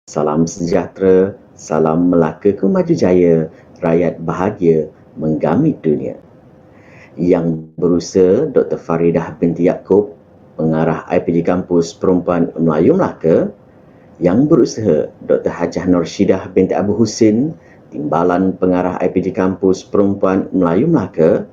Salam sejahtera, salam Melaka ke maju jaya, rakyat bahagia menggamit dunia. Yang berusaha Dr. Faridah binti Yaakob, pengarah IPD Kampus Perempuan Melayu Melaka. Yang berusaha Dr. Hajah Norshidah binti Abu Husin, Timbalan Pengarah IPD Kampus Perempuan Melayu Melaka.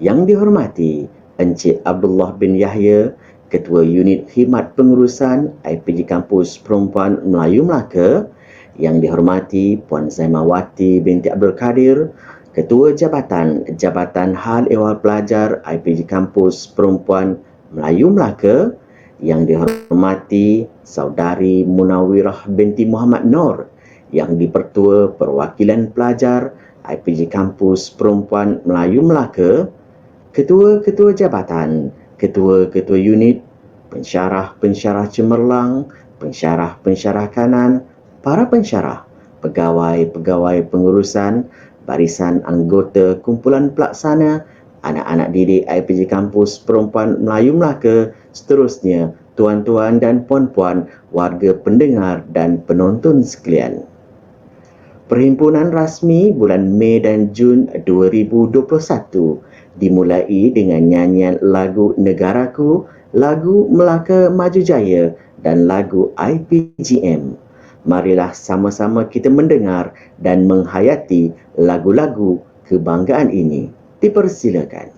Yang dihormati Encik Abdullah bin Yahya, Ketua Unit Khidmat Pengurusan IPD Kampus Perempuan Melayu Melaka. Yang dihormati Puan Zaimawati binti Abdul Kadir, Ketua Jabatan Hal Ehwal Pelajar IPD Kampus Perempuan Melayu Melaka. Yang dihormati Saudari Munawirah binti Muhammad Nur, yang di-Pertua Perwakilan Pelajar IPD Kampus Perempuan Melayu Melaka, Ketua-Ketua Jabatan, Ketua-Ketua Unit, Pensyarah-Pensyarah Cemerlang, Pensyarah-Pensyarah Kanan, para pensyarah, pegawai-pegawai pengurusan, barisan anggota kumpulan pelaksana, anak-anak didik IPD Kampus Perempuan Melayu Melaka, seterusnya tuan-tuan dan puan-puan, warga pendengar dan penonton sekalian. Perhimpunan rasmi bulan Mei dan Jun 2021 dimulai dengan nyanyian lagu Negaraku, lagu Melaka Maju Jaya dan lagu IPGM. Marilah sama-sama kita mendengar dan menghayati lagu-lagu kebanggaan ini. Dipersilakan.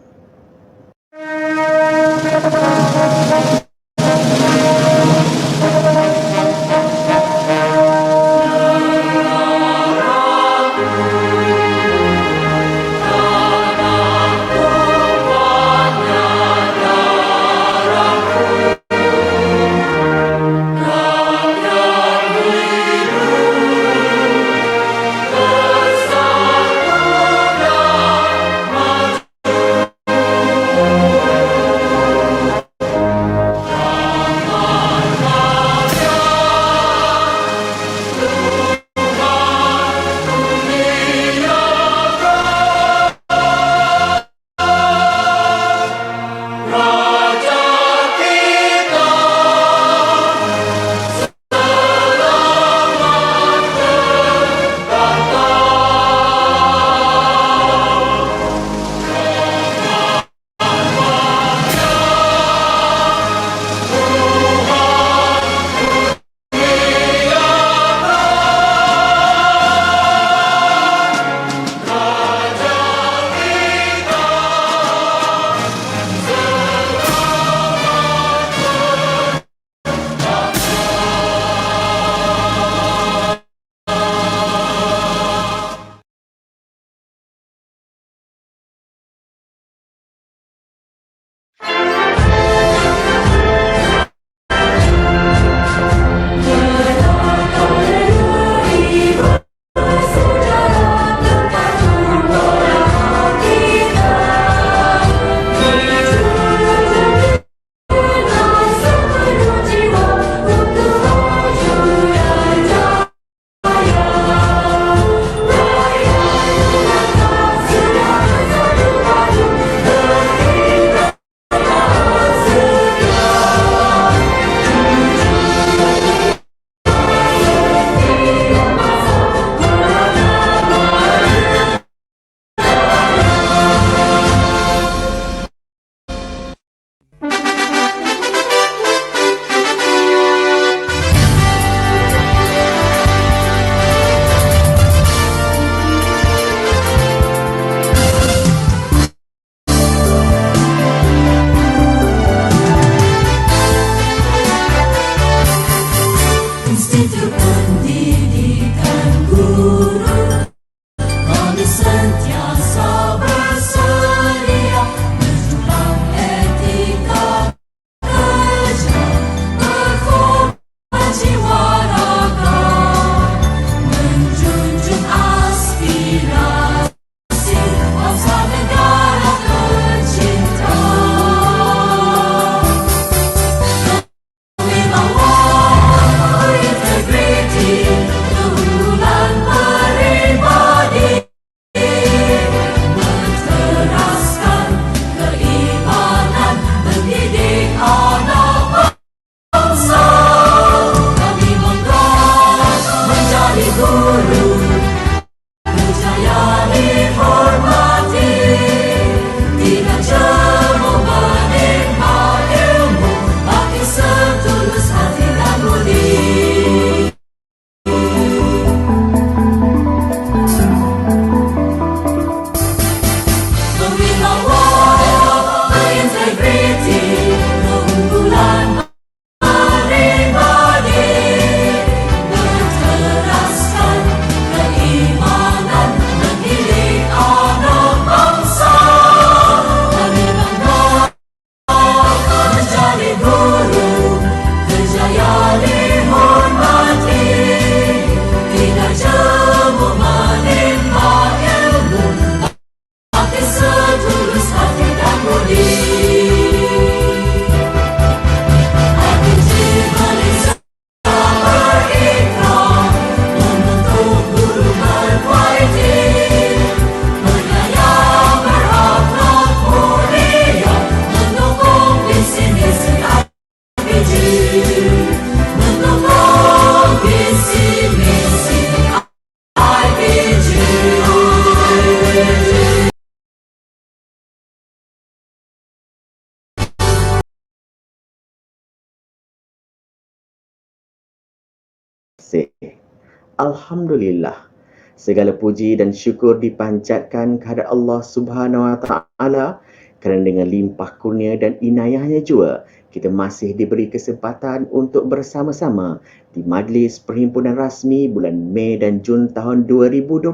Alhamdulillah. Segala puji dan syukur dipanjatkan kehadap Allah Subhanahu Wa Taala kerana dengan limpah kurnia dan inayahnya jua kita masih diberi kesempatan untuk bersama-sama di Majlis Perhimpunan Rasmi bulan Mei dan Jun tahun 2021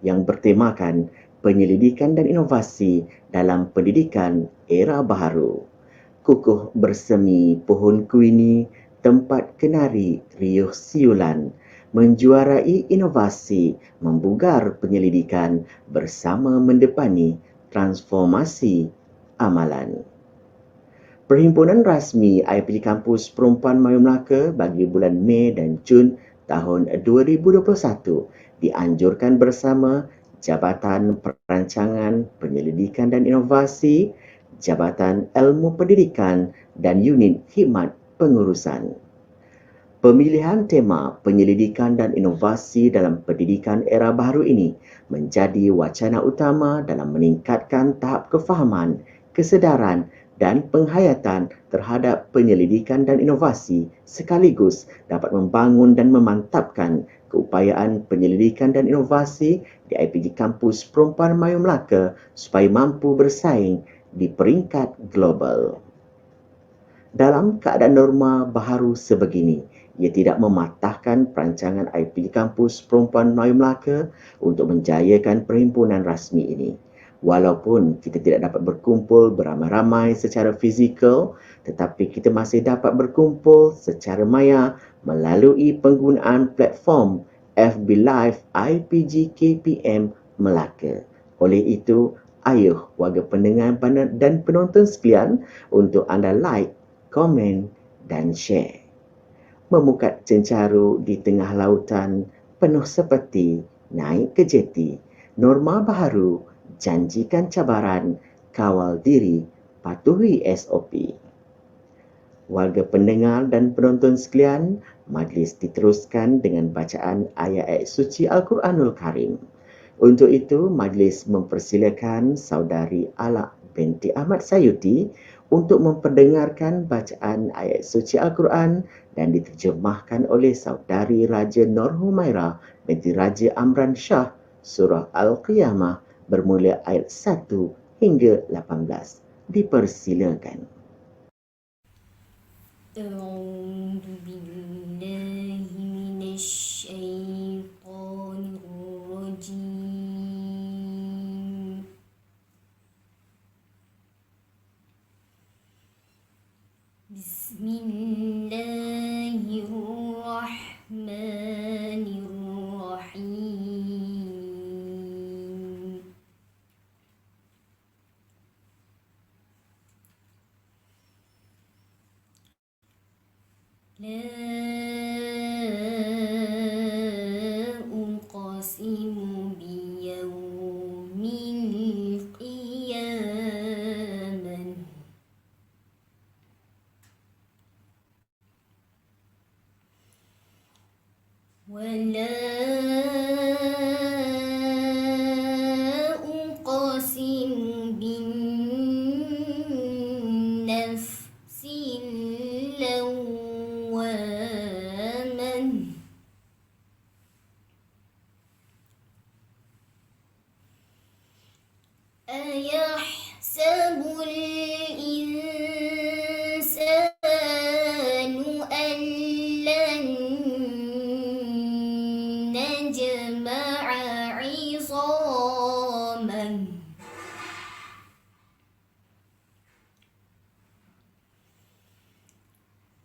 yang bertemakan penyelidikan dan inovasi dalam pendidikan era baharu. Kukuh bersemi pohon kuini, tempat kenari riuh siulan, menjuarai inovasi, membugar penyelidikan bersama mendepani transformasi amalan. Perhimpunan rasmi IPG Kampus Perempuan Melayu Melaka bagi bulan Mei dan Jun tahun 2021 dianjurkan bersama Jabatan Perancangan, Penyelidikan dan Inovasi, Jabatan Ilmu Pendidikan dan Unit Khidmat Pengurusan. Pemilihan tema penyelidikan dan inovasi dalam pendidikan era baharu ini menjadi wacana utama dalam meningkatkan tahap kefahaman, kesedaran dan penghayatan terhadap penyelidikan dan inovasi sekaligus dapat membangun dan memantapkan keupayaan penyelidikan dan inovasi di IPG Kampus Perempuan Melayu Melaka supaya mampu bersaing di peringkat global. Dalam keadaan norma baharu sebegini, ia tidak mematahkan perancangan IPG Kampus Perempuan Melayu Melaka untuk menjayakan perhimpunan rasmi ini. Walaupun kita tidak dapat berkumpul beramai-ramai secara fizikal, tetapi kita masih dapat berkumpul secara maya melalui penggunaan platform FB Live IPG KPM Melaka. Oleh itu, ayuh warga pendengar dan penonton sekalian untuk anda like, komen dan share. Memukat cencaru di tengah lautan penuh seperti naik ke jeti. Norma baharu, janjikan cabaran, kawal diri, patuhi SOP. Warga pendengar dan penonton sekalian, majlis diteruskan dengan bacaan ayat-ayat suci Al-Quranul Karim. Untuk itu, majlis mempersilakan saudari Alak binti Ahmad Sayuti untuk memperdengarkan bacaan ayat suci Al-Quran dan diterjemahkan oleh saudari Raja Nur Humaira binti Raja Amran Shah surah Al-Qiyamah bermula ayat 1 hingga 18. Dipersilakan. A'udzu billahi minasyaitonir rajim. Bismillahirrahmanirrahim. La uqsimu biyawmil qiyamah wa la uqsimu bin nafsil lawwamah ayahsabul insanu an lan najma'a 'idhamah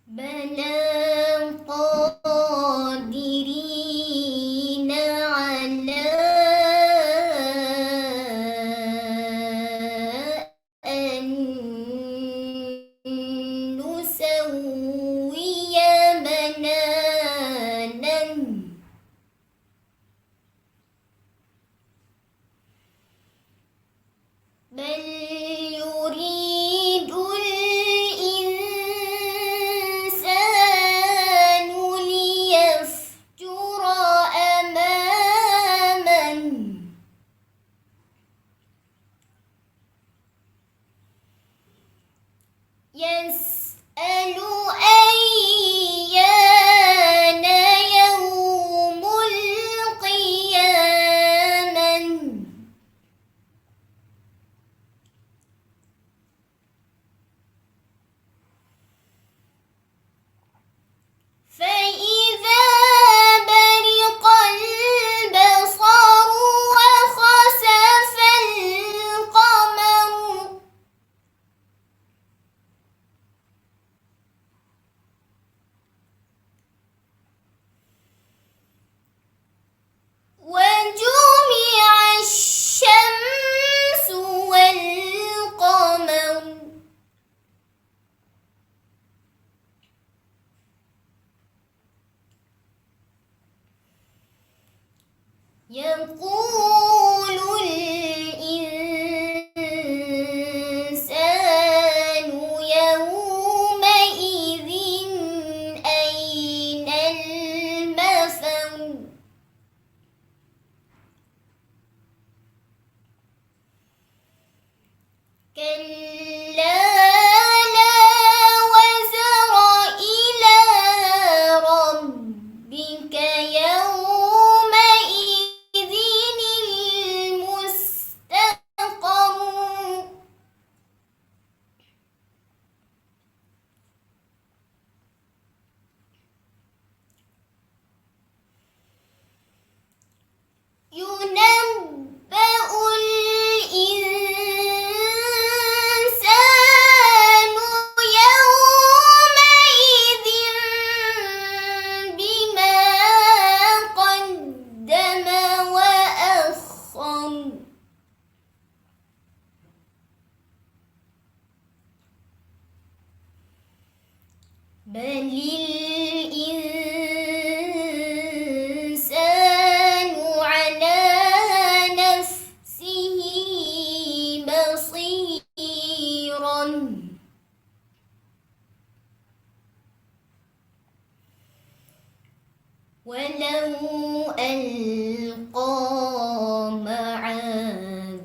bala qadirina 'ala an nusawwiya bananan bal yuridul insanu يقول الإنسان يومئذ أين المفر كلا لا وزر إلى ربك يومئذ المستقر ينبأ الإنسان يومئذ بما قدم وأخر بل الإنسان على نفسه بصيرا ولو ألقى معاذيره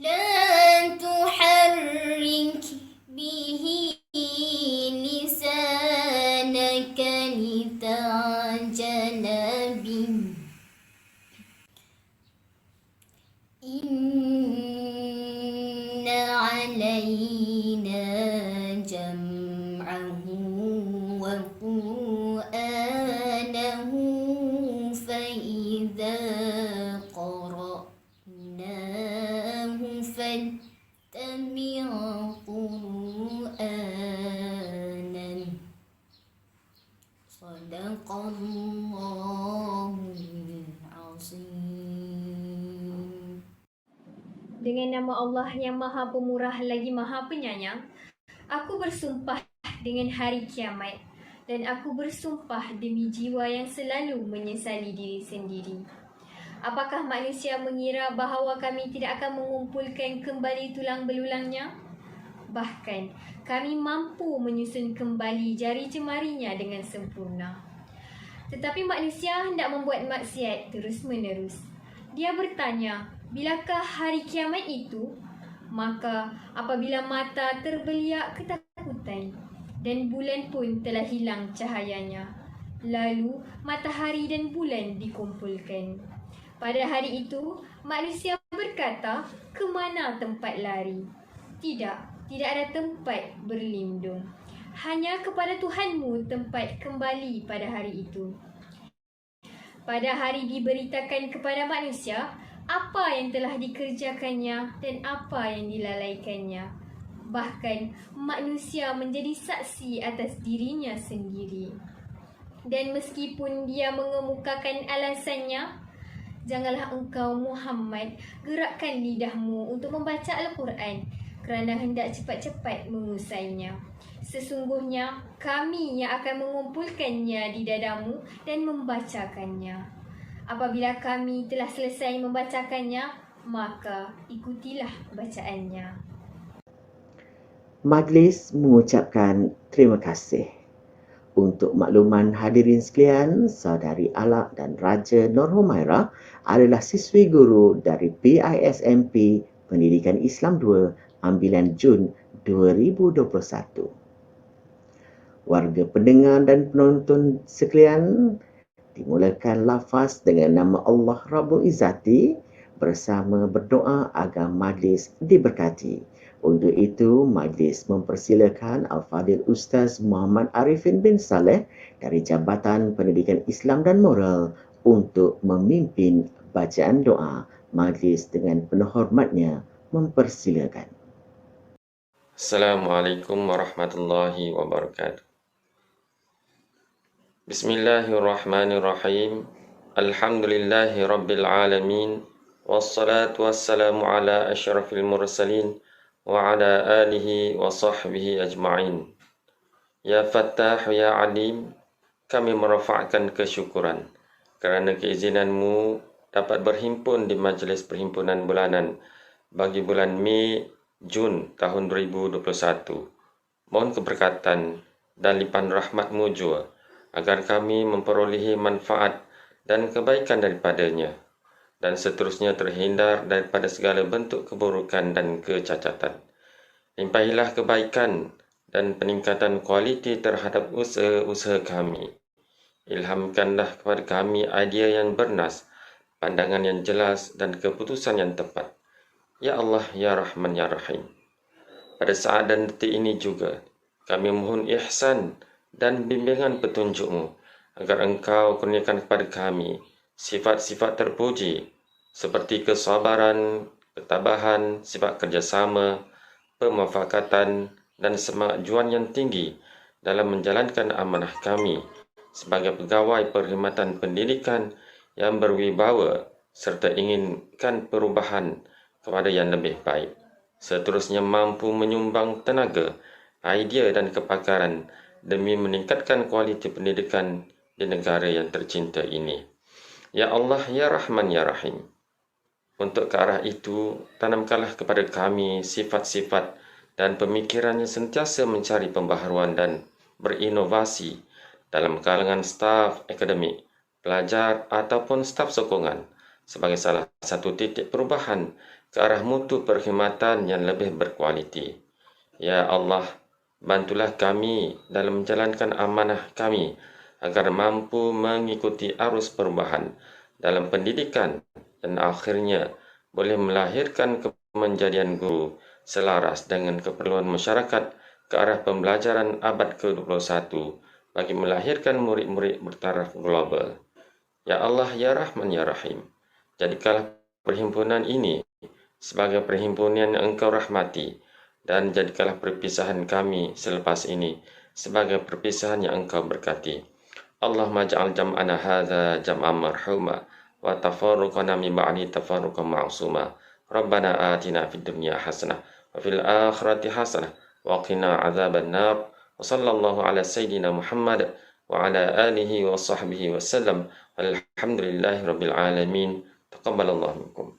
لا تحرك به لسانك لتعجل به إن علينا جمعه وقرآنه فإذا قرأناه فاتبع قرآنه صدق الله العظيم. Dengan nama Allah yang Maha Pemurah lagi Maha Penyayang, aku bersumpah dengan hari kiamat dan aku bersumpah demi jiwa yang selalu menyesali diri sendiri. Apakah manusia mengira bahawa kami tidak akan mengumpulkan kembali tulang belulangnya? Bahkan, kami mampu menyusun kembali jari jemarinya dengan sempurna. Tetapi manusia hendak membuat maksiat terus-menerus. Dia bertanya, bilakah hari kiamat itu? Maka apabila mata terbeliak ketakutan dan bulan pun telah hilang cahayanya, lalu matahari dan bulan dikumpulkan. Pada hari itu, manusia berkata, ke mana tempat lari? Tidak ada tempat berlindung. Hanya kepada Tuhanmu tempat kembali pada hari itu. Pada hari diberitakan kepada manusia apa yang telah dikerjakannya dan apa yang dilalaikannya. Bahkan manusia menjadi saksi atas dirinya sendiri. Dan meskipun dia mengemukakan alasannya, janganlah engkau Muhammad gerakkan lidahmu untuk membaca Al-Quran kerana hendak cepat-cepat mengusainya. Sesungguhnya kami yang akan mengumpulkannya di dadamu dan membacakannya. Apabila kami telah selesai membacakannya, maka ikutilah bacaannya. Majlis mengucapkan terima kasih. Untuk makluman hadirin sekalian, Saudari Alak dan Raja Nur Humaira adalah siswi guru dari PISMP Pendidikan Islam 2 ambilan Jun 2021. Warga pendengar dan penonton sekalian, dimulakan lafaz dengan nama Allah Rabbul Izzati bersama berdoa agar majlis diberkati. Untuk itu, majlis mempersilakan Al-Fadhil Ustaz Muhammad Arifin bin Saleh dari Jabatan Pendidikan Islam dan Moral untuk memimpin bacaan doa. Majlis dengan penuh hormatnya mempersilakan. Assalamualaikum warahmatullahi wabarakatuh. Bismillahirrahmanirrahim. Alhamdulillahi rabbil alamin. Wassalatu wassalamu ala asyrafil mursalin wa ala alihi wa sahbihi ajma'in. Ya Fattah, Ya Alim, kami merafakkan kesyukuran kerana keizinanmu dapat berhimpun di majlis perhimpunan bulanan bagi bulan Mei Jun tahun 2021. Mohon keberkatan dan limpahan rahmat-Mu jua agar kami memperolehi manfaat dan kebaikan daripadanya dan seterusnya terhindar daripada segala bentuk keburukan dan kecacatan. Limpahilah kebaikan dan peningkatan kualiti terhadap usaha-usaha kami. Ilhamkanlah kepada kami idea yang bernas, pandangan yang jelas dan keputusan yang tepat. Ya Allah, Ya Rahman, Ya Rahim. Pada saat dan detik ini juga, kami mohon ihsan dan bimbingan petunjuk-Mu agar Engkau kurniakan kepada kami sifat-sifat terpuji seperti kesabaran, ketabahan, sifat kerjasama, pemufakatan dan semangat juang yang tinggi dalam menjalankan amanah kami sebagai pegawai perkhidmatan pendidikan yang berwibawa serta inginkan perubahan kepada yang lebih baik. Seterusnya mampu menyumbang tenaga, idea dan kepakaran demi meningkatkan kualiti pendidikan di negara yang tercinta ini. Ya Allah, Ya Rahman, Ya Rahim. Untuk ke arah itu, tanamkanlah kepada kami sifat-sifat dan pemikiran yang sentiasa mencari pembaharuan dan berinovasi dalam kalangan staf akademik, pelajar ataupun staf sokongan sebagai salah satu titik perubahan ke arah mutu perkhidmatan yang lebih berkualiti. Ya Allah, bantulah kami dalam menjalankan amanah kami agar mampu mengikuti arus perubahan dalam pendidikan dan akhirnya boleh melahirkan kemenjadian guru selaras dengan keperluan masyarakat ke arah pembelajaran abad ke-21 bagi melahirkan murid-murid bertaraf global. Ya Allah, Ya Rahman, Ya Rahim. Jadikanlah perhimpunan ini sebagai perhimpunan yang Engkau rahmati dan jadikanlah perpisahan kami selepas ini sebagai perpisahan yang Engkau berkati. Allahumma ja'al jam'ana hadza jam'an marhuma wa tafarruqana min ba'di tafarruqan ma'suma. Rabbana atina fid dunya hasanah wa fil akhirati hasanah wa qina adzaban nar. Wa sallallahu ala sayyidina Muhammad wa ala alihi wa sahbihi wa sallam. Alhamdulillahi rabbil alamin. Taqabbalallahu minkum.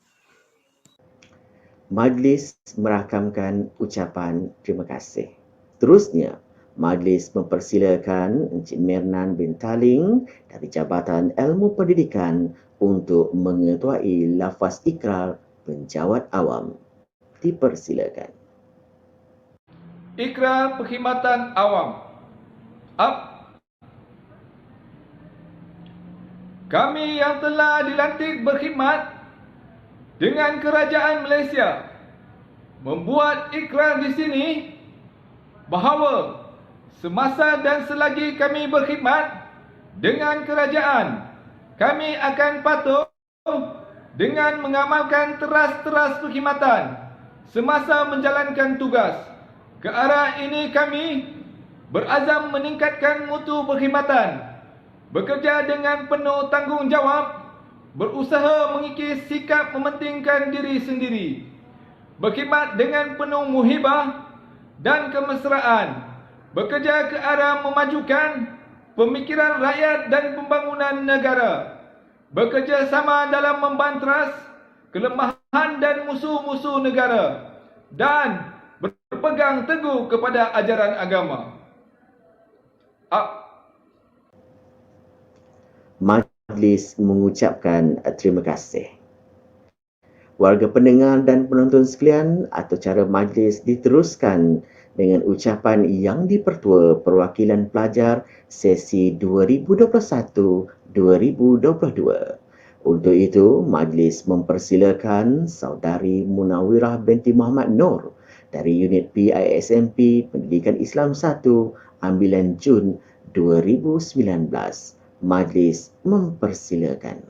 Majlis merakamkan ucapan terima kasih. Terusnya, majlis mempersilakan Encik Mirnan bin Taling dari Jabatan Ilmu Pendidikan untuk mengetuai lafaz ikrar penjawat awam. Dipersilakan. Ikrar Perkhidmatan Awam. Kami yang telah dilantik berkhidmat dengan Kerajaan Malaysia membuat ikrar di sini bahawa semasa dan selagi kami berkhidmat dengan kerajaan, kami akan patuh dengan mengamalkan teras-teras perkhidmatan semasa menjalankan tugas. Ke arah ini kami berazam meningkatkan mutu perkhidmatan, bekerja dengan penuh tanggungjawab, berusaha mengikis sikap mementingkan diri sendiri, berkhidmat dengan penuh muhibah dan kemesraan, bekerja ke arah memajukan pemikiran rakyat dan pembangunan negara, bekerja sama dalam membantras kelemahan dan musuh-musuh negara, dan berpegang teguh kepada ajaran agama. Majlis mengucapkan terima kasih. Warga pendengar dan penonton sekalian, acara majlis diteruskan dengan ucapan yang dipertua perwakilan pelajar sesi 2021-2022. Untuk itu, majlis mempersilakan Saudari Munawirah binti Muhammad Nur dari unit PISMP Pendidikan Islam 1, ambilan Jun 2019. Majlis mempersilakan.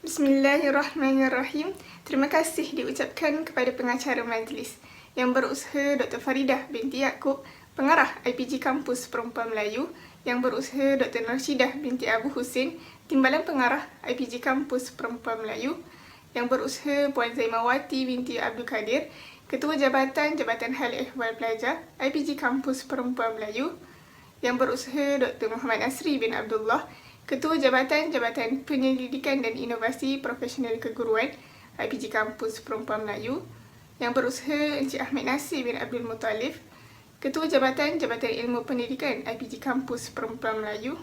Bismillahirrahmanirrahim. Terima kasih diucapkan kepada pengacara majlis yang berusaha Dr. Faridah binti Yaakob pengarah IPG Kampus Perempuan Melayu yang berusaha Dr. Norshidah binti Abu Husin, Timbalan Pengarah IPG Kampus Perempuan Melayu yang berusaha Puan Zaimawati binti Abdul Kadir, Ketua Jabatan Hal Ehwal Pelajar IPG Kampus Perempuan Melayu yang berusaha Dr. Muhammad Nasri bin Abdullah, Ketua Jabatan Penyelidikan dan Inovasi Profesional Keguruan IPG Kampus Perempuan Melayu yang berusaha Encik Ahmed Nasir bin Abdul Muttalib, Ketua Jabatan Ilmu Pendidikan IPG Kampus Perempuan Melayu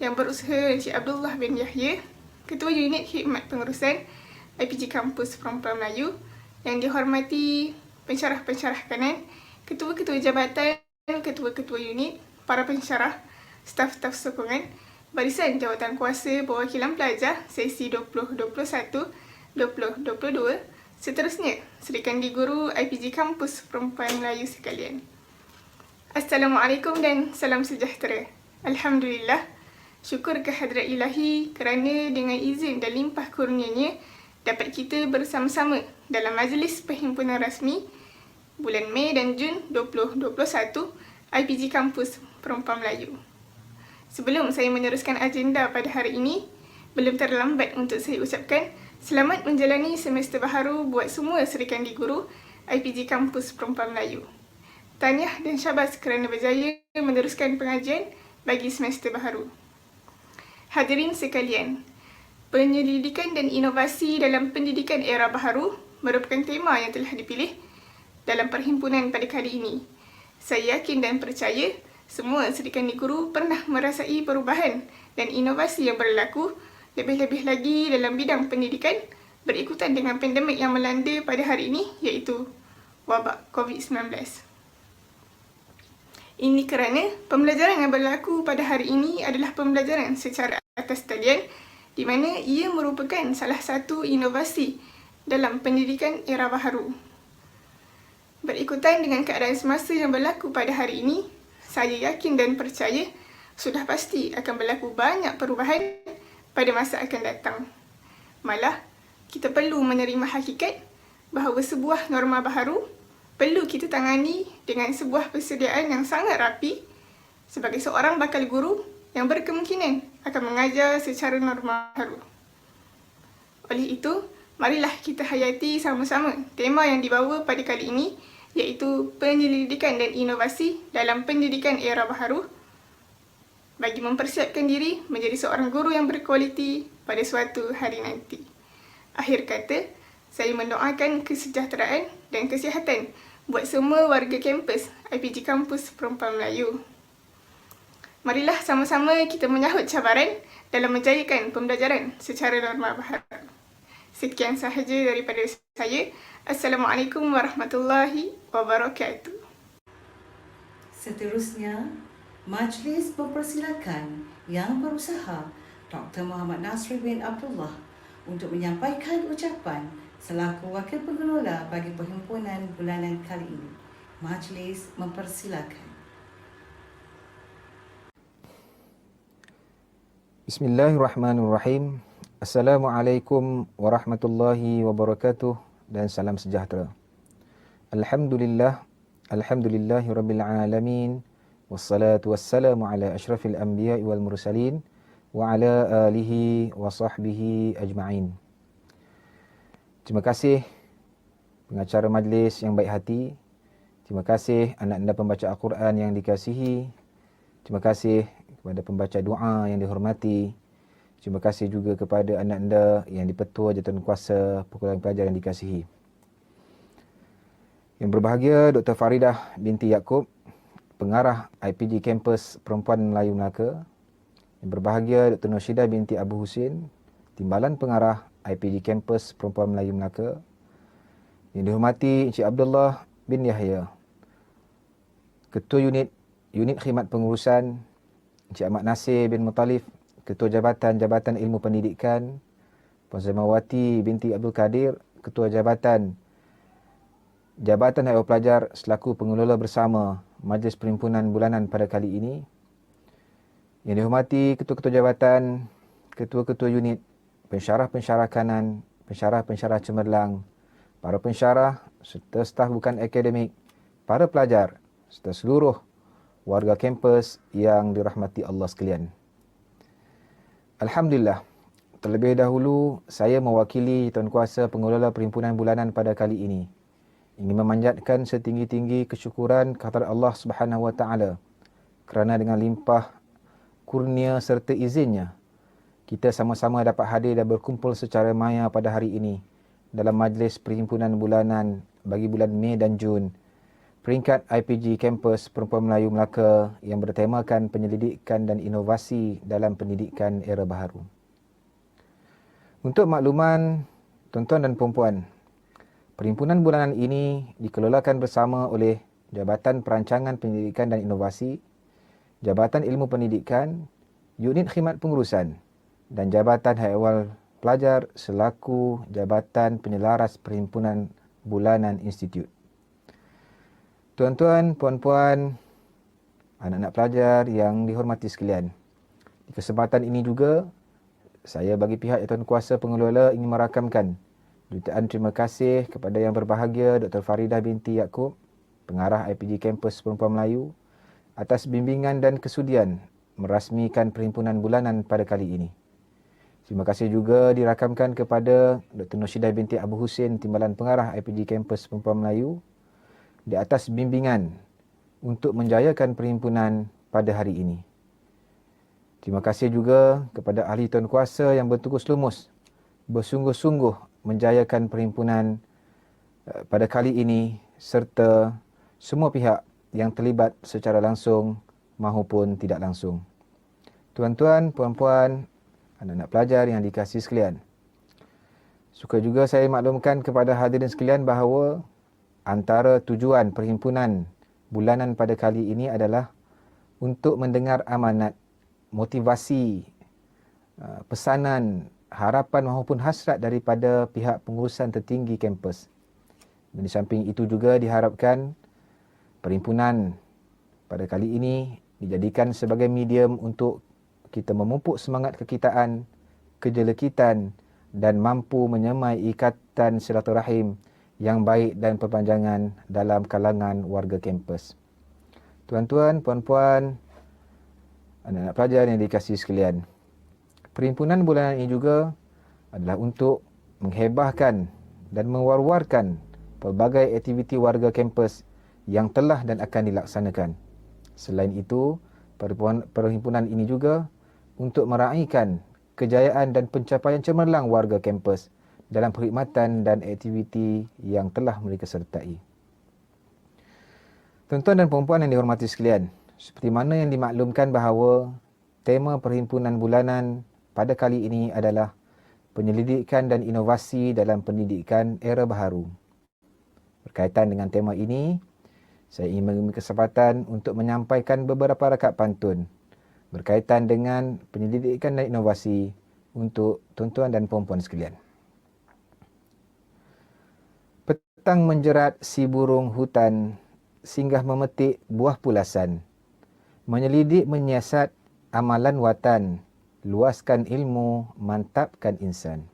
yang berusaha Encik Abdullah bin Yahya, Ketua Unit Khidmat Pengurusan IPG Kampus Perempuan Melayu yang dihormati pensyarah-pensyarah kanan, ketua-ketua jabatan, ketua-ketua unit, para pensyarah, staf-staf sokongan, barisan jawatan kuasa perwakilan pelajar sesi 2021, 2022, seterusnya Serikandi Guru IPG Kampus Perempuan Melayu sekalian. Assalamualaikum dan salam sejahtera. Alhamdulillah, syukur kehadrat ilahi kerana dengan izin dan limpah kurnianya dapat kita bersama-sama dalam majlis perhimpunan rasmi bulan Mei dan Jun 2021 IPG Kampus Perempuan Melayu. Sebelum saya meneruskan agenda pada hari ini, belum terlambat untuk saya ucapkan selamat menjalani semester baharu buat semua serikandi guru IPG Kampus Perempuan Melayu. Tahniah dan syabas kerana berjaya meneruskan pengajian bagi semester baharu. Hadirin sekalian, penyelidikan dan inovasi dalam pendidikan era baharu merupakan tema yang telah dipilih dalam perhimpunan pada kali ini. Saya yakin dan percaya semua serikandi guru pernah merasai perubahan dan inovasi yang berlaku, lebih-lebih lagi dalam bidang pendidikan berikutan dengan pandemik yang melanda pada hari ini, iaitu wabak COVID-19. Ini kerana pembelajaran yang berlaku pada hari ini adalah pembelajaran secara atas talian, di mana ia merupakan salah satu inovasi dalam pendidikan era baharu. Berikutan dengan keadaan semasa yang berlaku pada hari ini, saya yakin dan percaya sudah pasti akan berlaku banyak perubahan pada masa akan datang. Malah, kita perlu menerima hakikat bahawa sebuah norma baharu perlu kita tangani dengan sebuah persediaan yang sangat rapi sebagai seorang bakal guru yang berkemungkinan akan mengajar secara norma baru. Oleh itu, marilah kita hayati sama-sama tema yang dibawa pada kali ini, iaitu penyelidikan dan inovasi dalam pendidikan era baharu bagi mempersiapkan diri menjadi seorang guru yang berkualiti pada suatu hari nanti. Akhir kata, saya mendoakan kesejahteraan dan kesihatan buat semua warga kampus IPG Kampus Perempuan Melayu. Marilah sama-sama kita menyahut cabaran dalam menjayakan pembelajaran secara norma baharu. Sekian sahaja daripada saya. Assalamualaikum warahmatullahi wabarakatuh. Seterusnya, majlis mempersilakan Yang Berusaha Dr. Muhammad Nasri bin Abdullah untuk menyampaikan ucapan selaku Wakil Pengelola bagi perhimpunan bulanan kali ini. Majlis mempersilakan. Bismillahirrahmanirrahim. Assalamualaikum warahmatullahi wabarakatuh dan salam sejahtera. Alhamdulillah, alhamdulillahi rabbil alamin, wassalatu wassalamu ala asyrafil anbiya'i wal mursalin wa ala alihi wa sahbihi ajma'in. Terima kasih pengacara majlis yang baik hati. Terima kasih anak-anak pembaca Al-Quran yang dikasihi. Terima kasih kepada pembaca doa yang dihormati. Terima kasih juga kepada anak-anak yang dipetua jawatan kuasa perkumpulan pelajar yang dikasihi. Yang berbahagia Dr. Faridah binti Yaakob, pengarah IPG Kampus Perempuan Melayu Melaka. Yang berbahagia Dr. Norshidah binti Abu Husin, Timbalan Pengarah IPG Kampus Perempuan Melayu Melaka. Yang dihormati Encik Abdullah bin Yahya, Ketua Unit Khidmat Pengurusan, Encik Ahmad Nasir bin Muttalib, Ketua Jabatan Ilmu Pendidikan, Puan Zaimawati binti Abdul Kadir, Ketua Jabatan Hal Pelajar selaku pengelola bersama Majlis Perhimpunan Bulanan pada kali ini. Yang dihormati Ketua-Ketua Jabatan, Ketua-Ketua Unit, Pensyarah-pensyarah kanan, pensyarah-pensyarah cemerlang, para pensyarah serta staf bukan akademik, para pelajar serta seluruh warga kampus yang dirahmati Allah sekalian. Alhamdulillah, terlebih dahulu saya mewakili Tuan Kuasa Pengelola Perhimpunan Bulanan pada kali ini ingin memanjatkan setinggi-tinggi kesyukuran kepada Allah Subhanahu Wa Taala kerana dengan limpah kurnia serta izinnya kita sama-sama dapat hadir dan berkumpul secara maya pada hari ini dalam majlis Perhimpunan Bulanan bagi bulan Mei dan Jun peringkat IPG Kampus Perempuan Melayu Melaka yang bertemakan penyelidikan dan inovasi dalam pendidikan era baharu. Untuk makluman tuan-tuan dan puan-puan, Perhimpunan bulanan ini dikelolakan bersama oleh Jabatan Perancangan Pendidikan dan Inovasi, Jabatan Ilmu Pendidikan, Unit Khidmat Pengurusan dan Jabatan Haiwal Pelajar selaku Jabatan Penyelaras Perhimpunan Bulanan Institut. Tuan-tuan, puan-puan, anak-anak pelajar yang dihormati sekalian, di kesempatan ini juga saya bagi pihak Tuan Kuasa Pengelola ingin merakamkan jutaan terima kasih kepada Yang Berbahagia Dr. Faridah binti Yaakob, Pengarah IPG Kampus Perempuan Melayu atas bimbingan dan kesudian merasmikan Perhimpunan Bulanan pada kali ini. Terima kasih juga dirakamkan kepada Dr. Norshidah binti Abu Husin, Timbalan Pengarah IPG Kampus Perempuan Melayu di atas bimbingan untuk menjayakan perhimpunan pada hari ini. Terima kasih juga kepada ahli Tuan Kuasa yang bertugas lumus bersungguh-sungguh menjayakan perhimpunan pada kali ini serta semua pihak yang terlibat secara langsung maupun tidak langsung. Tuan-tuan, puan-puan, anak-anak pelajar yang dikasihi sekalian, suka juga saya maklumkan kepada hadirin sekalian bahawa antara tujuan perhimpunan bulanan pada kali ini adalah untuk mendengar amanat, motivasi, pesanan, harapan maupun hasrat daripada pihak pengurusan tertinggi kampus. Dan di samping itu juga diharapkan perhimpunan pada kali ini dijadikan sebagai medium untuk kita memupuk semangat kekitaan, kejelekitan dan mampu menyemai ikatan silaturahim yang baik dan perpanjangan dalam kalangan warga kampus. Tuan-tuan, puan-puan, anak-anak pelajar yang dikasihi sekalian, Perhimpunan bulanan ini juga adalah untuk menghebahkan dan mewar-warkan pelbagai aktiviti warga kampus yang telah dan akan dilaksanakan. Selain itu, perhimpunan ini juga untuk meraihkan kejayaan dan pencapaian cemerlang warga kampus dalam perkhidmatan dan aktiviti yang telah mereka sertai. Tuan-tuan dan puan-puan yang dihormati sekalian, seperti mana yang dimaklumkan bahawa tema perhimpunan bulanan pada kali ini adalah penyelidikan dan inovasi dalam pendidikan era baharu. Berkaitan dengan tema ini, saya ingin mengambil kesempatan untuk menyampaikan beberapa rakaat pantun berkaitan dengan penyelidikan dan inovasi untuk tuan-tuan dan puan-puan sekalian. Petang menjerat si burung hutan, singgah memetik buah pulasan. Menyelidik menyiasat amalan watan, luaskan ilmu, mantapkan insan.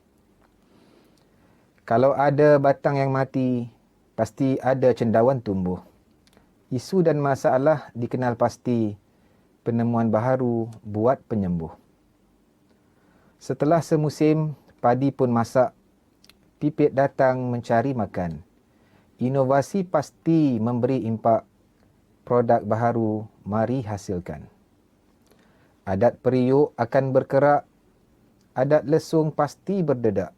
Kalau ada batang yang mati, pasti ada cendawan tumbuh. Isu dan masalah dikenal pasti, penemuan baharu buat penyembuh. Setelah semusim, padi pun masak, pipit datang mencari makan. Inovasi pasti memberi impak, produk baharu mari hasilkan. Adat periuk akan berkerak, adat lesung pasti berdedak.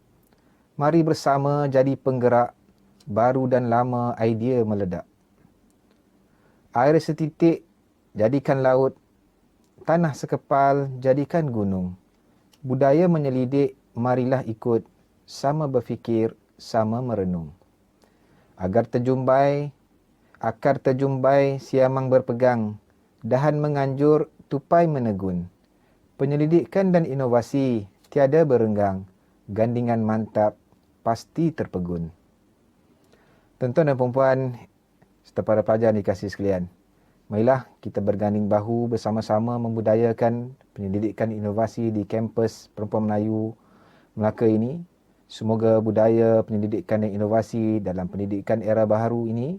Mari bersama jadi penggerak, baru dan lama idea meledak. Air setitik jadikan laut, tanah sekepal jadikan gunung. Budaya menyelidik, marilah ikut, sama berfikir, sama merenung. Agar terjumbai, akar terjumbai, siamang berpegang, dahan menganjur, tupai menegun. Penyelidikan dan inovasi tiada berenggang, gandingan mantap pasti terpegun. Tuan-tuan dan puan-puan serta para pelajar dikasihi sekalian, marilah kita berganding bahu bersama-sama membudayakan penyelidikan inovasi di kampus Perempuan Melayu Melaka ini. Semoga budaya penyelidikan dan inovasi dalam pendidikan era baharu ini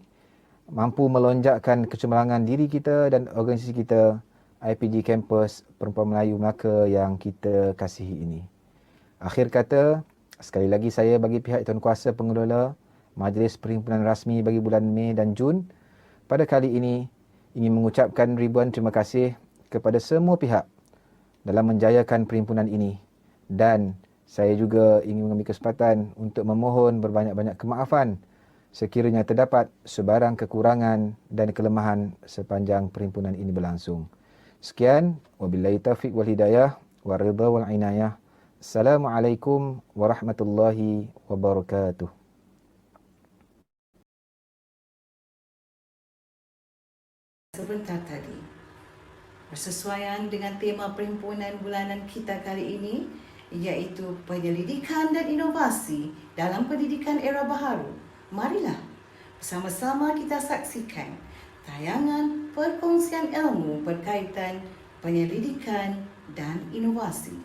mampu melonjakkan kecemerlangan diri kita dan organisasi kita, IPG Kampus Perempuan Melayu Melaka yang kita kasihi ini. Akhir kata, sekali lagi saya bagi pihak Tuan Kuasa Pengelola Majlis Perhimpunan Rasmi bagi bulan Mei dan Jun pada kali ini ingin mengucapkan ribuan terima kasih kepada semua pihak dalam menjayakan perhimpunan ini, dan saya juga ingin mengambil kesempatan untuk memohon berbanyak-banyak kemaafan sekiranya terdapat sebarang kekurangan dan kelemahan sepanjang perhimpunan ini berlangsung. Sekian, wabillahi taufiq wal hidayah, waridha wal inayah. Assalamualaikum warahmatullahi wabarakatuh. Sebentar tadi, bersesuaian dengan tema perhimpunan bulanan kita kali ini, iaitu penyelidikan dan inovasi dalam pendidikan era baharu. Marilah bersama-sama kita saksikan tayangan perkongsian ilmu berkaitan penyelidikan dan inovasi.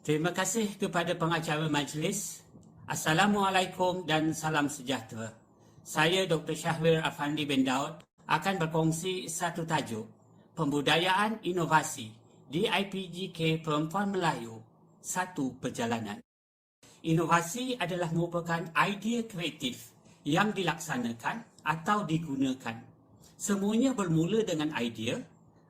Terima kasih kepada pengacara majlis. Assalamualaikum dan salam sejahtera. Saya Dr. Syahrir Afandi bin Daud akan berkongsi satu tajuk, Pembudayaan Inovasi di IPGK Perempuan Melayu, satu perjalanan. Inovasi adalah merupakan idea kreatif yang dilaksanakan atau digunakan. Semuanya bermula dengan idea,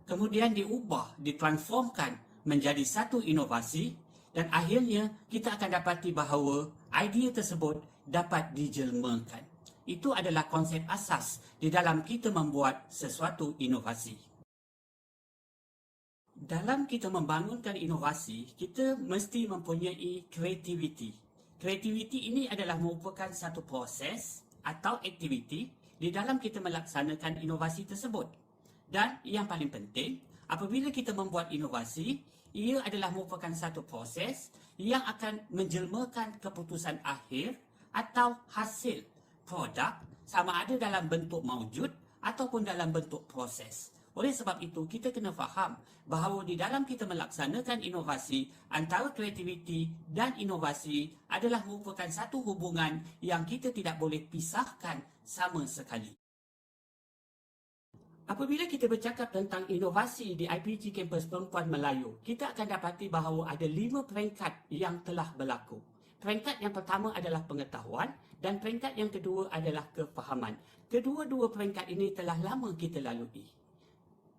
kemudian diubah, ditransformkan menjadi satu inovasi, dan akhirnya kita akan dapati bahawa idea tersebut dapat dijelmakan. Itu adalah konsep asas di dalam kita membuat sesuatu inovasi. Dalam kita membangunkan inovasi, kita mesti mempunyai kreativiti. Kreativiti ini adalah merupakan satu proses atau aktiviti di dalam kita melaksanakan inovasi tersebut. Dan yang paling penting, apabila kita membuat inovasi, ia adalah merupakan satu proses yang akan menjelmakan keputusan akhir atau hasil produk, sama ada dalam bentuk maujud ataupun dalam bentuk proses. Oleh sebab itu, kita kena faham bahawa di dalam kita melaksanakan inovasi, antara kreativiti dan inovasi adalah merupakan satu hubungan yang kita tidak boleh pisahkan sama sekali. Apabila kita bercakap tentang inovasi di IPG Kampus Perempuan Melayu, kita akan dapati bahawa ada 5 peringkat yang telah berlaku. Peringkat yang pertama adalah pengetahuan dan peringkat yang kedua adalah kefahaman. Kedua-dua peringkat ini telah lama kita lalui.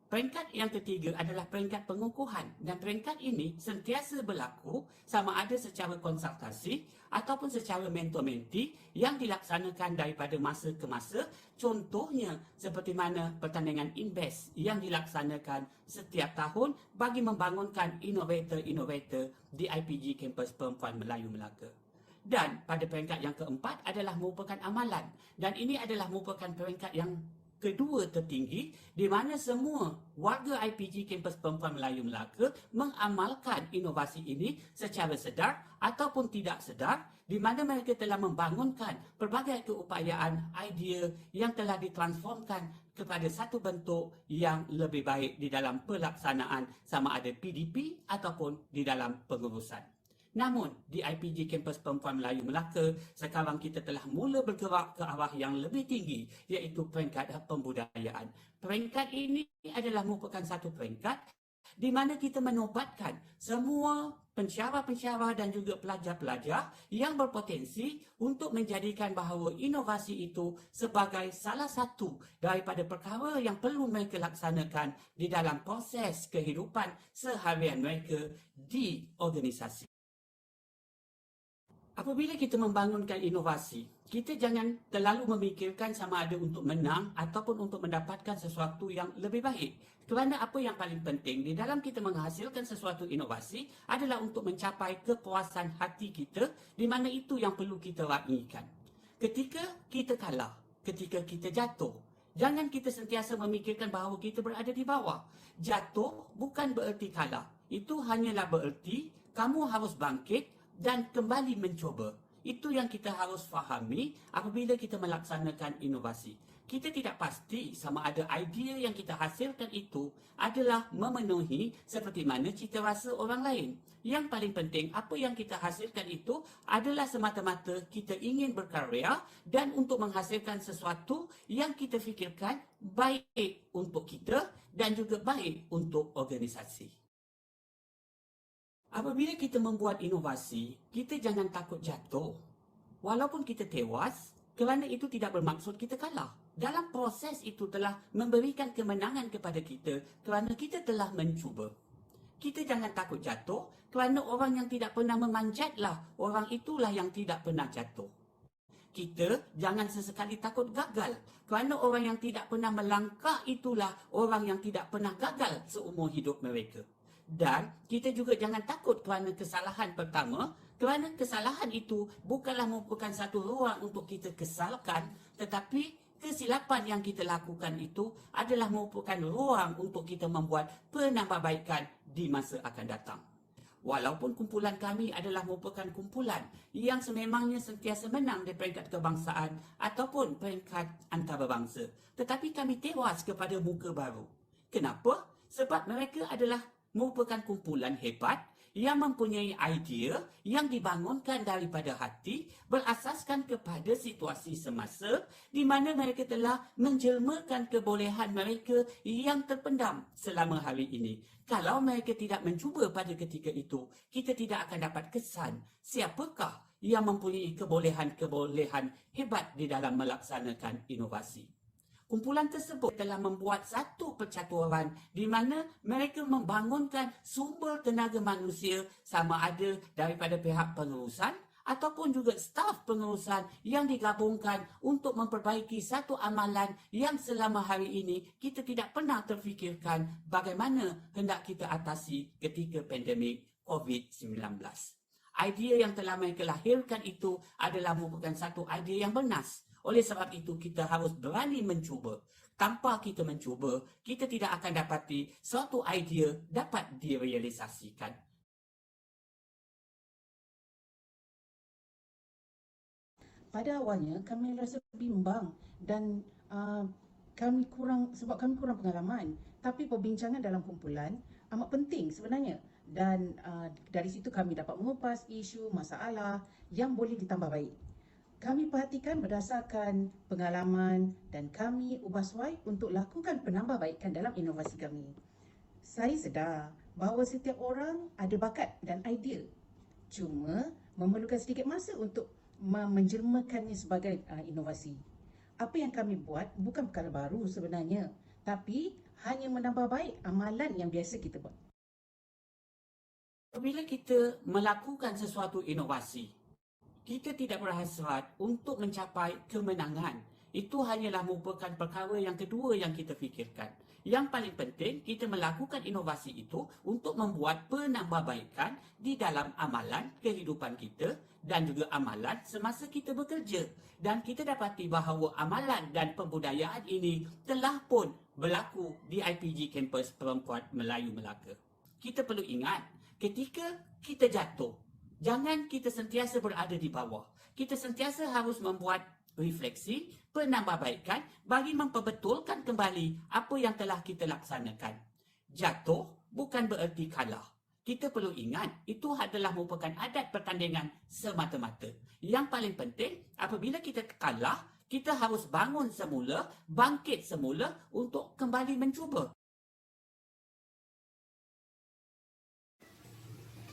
Peringkat yang ketiga adalah peringkat pengukuhan, dan peringkat ini sentiasa berlaku sama ada secara konsultasi ataupun secara mentor-menti yang dilaksanakan daripada masa ke masa. Contohnya seperti mana pertandingan INBEST yang dilaksanakan setiap tahun bagi membangunkan inovator-inovator di IPG Kampus Perempuan Melayu Melaka. Dan pada peringkat yang keempat adalah merupakan amalan, dan ini adalah merupakan peringkat yang kedua tertinggi di mana semua warga IPG Kampus Perempuan Melayu Melaka mengamalkan inovasi ini secara sedar ataupun tidak sedar, di mana mereka telah membangunkan pelbagai keupayaan idea yang telah ditransformkan kepada satu bentuk yang lebih baik di dalam pelaksanaan sama ada PDP ataupun di dalam pengurusan. Namun, di IPG Kampus Perempuan Melayu Melaka, sekarang kita telah mula bergerak ke arah yang lebih tinggi, iaitu peringkat pembudayaan. Peringkat ini adalah merupakan satu peringkat di mana kita menobatkan semua pensyarah-pensyarah dan juga pelajar-pelajar yang berpotensi untuk menjadikan bahawa inovasi itu sebagai salah satu daripada perkara yang perlu mereka laksanakan di dalam proses kehidupan seharian mereka di organisasi. Apabila kita membangunkan inovasi, kita jangan terlalu memikirkan sama ada untuk menang ataupun untuk mendapatkan sesuatu yang lebih baik. Kerana apa yang paling penting di dalam kita menghasilkan sesuatu inovasi adalah untuk mencapai kepuasan hati kita, di mana itu yang perlu kita raikan. Ketika kita kalah, ketika kita jatuh, jangan kita sentiasa memikirkan bahawa kita berada di bawah. Jatuh bukan bererti kalah. Itu hanyalah bererti kamu harus bangkit dan kembali mencuba. Itu yang kita harus fahami apabila kita melaksanakan inovasi. kita tidak pasti sama ada idea yang kita hasilkan itu adalah memenuhi seperti mana cita rasa orang lain. Yang paling penting, apa yang kita hasilkan itu adalah semata-mata kita ingin berkarya dan untuk menghasilkan sesuatu yang kita fikirkan baik untuk kita dan juga baik untuk organisasi. Apabila kita membuat inovasi, kita jangan takut jatuh. Walaupun kita tewas, kerana itu tidak bermaksud kita kalah. Dalam proses itu telah memberikan kemenangan kepada kita kerana kita telah mencuba. Kita jangan takut jatuh kerana orang yang tidak pernah memanjatlah, orang itulah yang tidak pernah jatuh. Kita jangan sesekali takut gagal kerana orang yang tidak pernah melangkah itulah orang yang tidak pernah gagal seumur hidup mereka. Dan kita juga jangan takut kerana kesalahan pertama, kerana kesalahan itu bukanlah merupakan satu ruang untuk kita kesalkan, tetapi kesilapan yang kita lakukan itu adalah merupakan ruang untuk kita membuat penambahbaikan di masa akan datang. Walaupun kumpulan kami adalah merupakan kumpulan yang sememangnya sentiasa menang di peringkat kebangsaan ataupun peringkat antarabangsa, tetapi kami tewas kepada muka baru. Kenapa? Sebab mereka adalah merupakan kumpulan hebat yang mempunyai idea yang dibangunkan daripada hati berasaskan kepada situasi semasa di mana mereka telah menjelmakan kebolehan mereka yang terpendam selama hari ini. Kalau mereka tidak mencuba pada ketika itu, kita tidak akan dapat kesan siapakah yang mempunyai kebolehan-kebolehan hebat di dalam melaksanakan inovasi. Kumpulan tersebut telah membuat satu percaturan di mana mereka membangunkan sumber tenaga manusia sama ada daripada pihak pengurusan ataupun juga staf pengurusan yang digabungkan untuk memperbaiki satu amalan yang selama hari ini kita tidak pernah terfikirkan bagaimana hendak kita atasi ketika pandemik COVID-19. Idea yang telah mereka lahirkan itu adalah merupakan satu idea yang bernas. Oleh sebab itu, kita harus berani mencuba. Tanpa kita mencuba, kita tidak akan dapati suatu idea dapat direalisasikan. Pada awalnya, kami rasa bimbang dan kami kurang pengalaman. Tapi perbincangan dalam kumpulan amat penting sebenarnya. Dan dari situ kami dapat mengupas isu, masalah yang boleh ditambah baik. Kami perhatikan berdasarkan pengalaman dan kami ubah suai untuk lakukan penambahbaikan dalam inovasi kami. Saya sedar bahawa setiap orang ada bakat dan idea. Cuma memerlukan sedikit masa untuk menjelmakannya sebagai inovasi. Apa yang kami buat bukan perkara baru sebenarnya, tapi hanya menambah baik amalan yang biasa kita buat. Apabila kita melakukan sesuatu inovasi, kita tidak berhasrat untuk mencapai kemenangan. Itu hanyalah merupakan perkara yang kedua yang kita fikirkan. Yang paling penting, kita melakukan inovasi itu untuk membuat penambahbaikan di dalam amalan kehidupan kita dan juga amalan semasa kita bekerja. Dan kita dapati bahawa amalan dan pembudayaan ini telah pun berlaku di IPG Kampus Perempuan Melayu Melaka. Kita perlu ingat, ketika kita jatuh, jangan kita sentiasa berada di bawah. Kita sentiasa harus membuat refleksi, penambahbaikan bagi memperbetulkan kembali apa yang telah kita laksanakan. Jatuh bukan bererti kalah. Kita perlu ingat, itu adalah merupakan adat pertandingan semata-mata. Yang paling penting, apabila kita kalah, kita harus bangun semula, bangkit semula untuk kembali mencuba.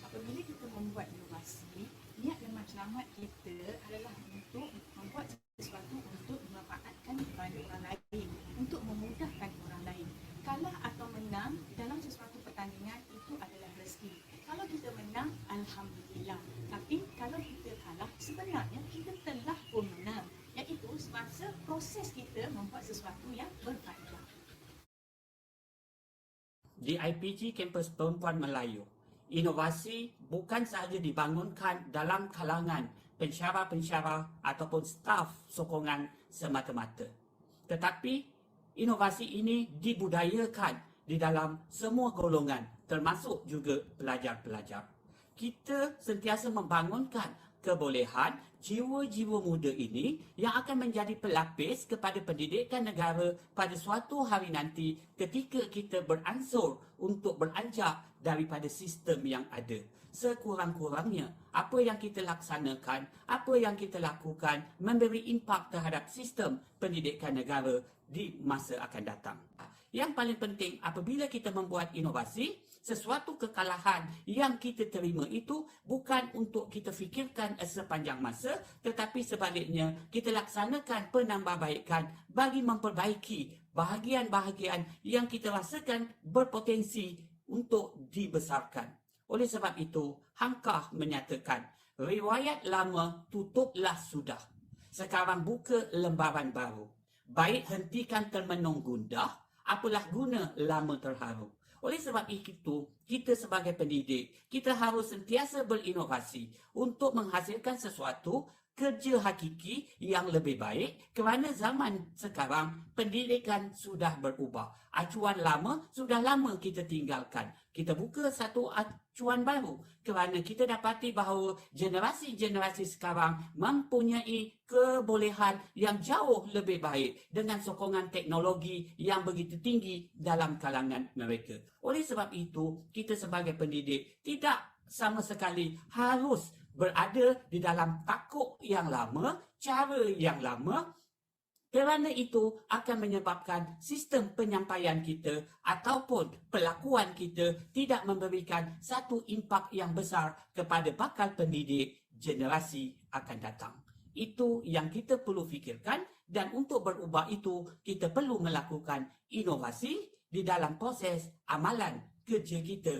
Apabila kita membuat inovasi, niat dan matlamat kita adalah untuk membuat sesuatu untuk memanfaatkan kepada orang lain, untuk memudahkan orang lain. Kalah atau menang dalam sesuatu pertandingan itu adalah rezeki. Kalau kita menang, alhamdulillah. Tapi kalau kita kalah, sebenarnya kita telah pun menang, iaitu semasa proses kita membuat sesuatu yang berfaedah. Di IPG Kampus Perempuan Melayu, inovasi bukan sahaja dibangunkan dalam kalangan pensyarah-pensyarah ataupun staf sokongan semata-mata. Tetapi inovasi ini dibudayakan di dalam semua golongan, termasuk juga pelajar-pelajar. Kita sentiasa membangunkan kebolehan jiwa-jiwa muda ini yang akan menjadi pelapis kepada pendidikan negara pada suatu hari nanti ketika kita beransur untuk beranjak daripada sistem yang ada. Sekurang-kurangnya, apa yang kita laksanakan, apa yang kita lakukan memberi impak terhadap sistem pendidikan negara di masa akan datang. Yang paling penting, apabila kita membuat inovasi, sesuatu kekalahan yang kita terima itu bukan untuk kita fikirkan sepanjang masa, tetapi sebaliknya kita laksanakan penambahbaikan bagi memperbaiki bahagian-bahagian yang kita rasakan berpotensi untuk dibesarkan. Oleh sebab itu, Hamkah menyatakan, riwayat lama tutuplah sudah. Sekarang buka lembaran baru. Baik hentikan termenung gundah, apalah guna lama terharu. Oleh sebab itu, kita sebagai pendidik, kita harus sentiasa berinovasi untuk menghasilkan sesuatu kerja hakiki yang lebih baik kerana zaman sekarang pendidikan sudah berubah. Acuan lama sudah lama kita tinggalkan. Kita buka satu acuan baru kerana kita dapati bahawa generasi-generasi sekarang mempunyai kebolehan yang jauh lebih baik dengan sokongan teknologi yang begitu tinggi dalam kalangan mereka. Oleh sebab itu, kita sebagai pendidik tidak sama sekali harus berada di dalam takuk yang lama, cara yang lama, kerana itu akan menyebabkan sistem penyampaian kita ataupun pelakuan kita tidak memberikan satu impak yang besar kepada bakal pendidik generasi akan datang. Itu yang kita perlu fikirkan, dan untuk berubah itu kita perlu melakukan inovasi di dalam proses amalan kerja kita.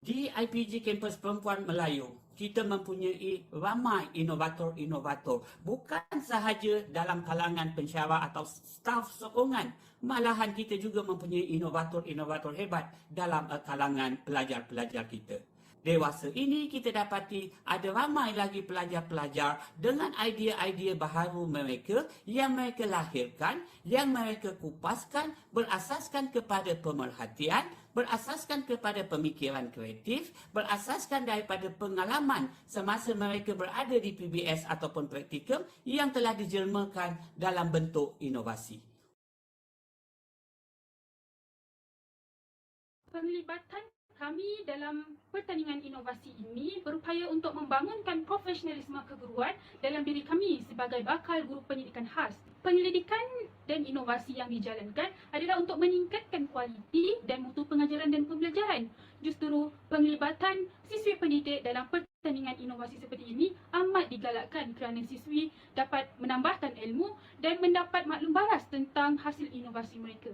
Di IPG Kampus Perempuan Melayu, kita mempunyai ramai inovator-inovator. Bukan sahaja dalam kalangan pensyarah atau staf sokongan. Malahan kita juga mempunyai inovator-inovator hebat dalam kalangan pelajar-pelajar kita. Dewasa ini kita dapati ada ramai lagi pelajar-pelajar dengan idea-idea baharu mereka yang mereka lahirkan, yang mereka kupaskan berasaskan kepada pemerhatian, berasaskan kepada pemikiran kreatif, berasaskan daripada pengalaman semasa mereka berada di PBS ataupun praktikum yang telah dijelmakan dalam bentuk inovasi. Penglibatan kami dalam pertandingan inovasi ini berupaya untuk membangunkan profesionalisme keguruan dalam diri kami sebagai bakal guru pendidikan khas. Penyelidikan dan inovasi yang dijalankan adalah untuk meningkatkan kualiti dan mutu pengajaran dan pembelajaran. Justru penglibatan siswi pendidik dalam pertandingan inovasi seperti ini amat digalakkan kerana siswi dapat menambahkan ilmu dan mendapat maklum baras tentang hasil inovasi mereka.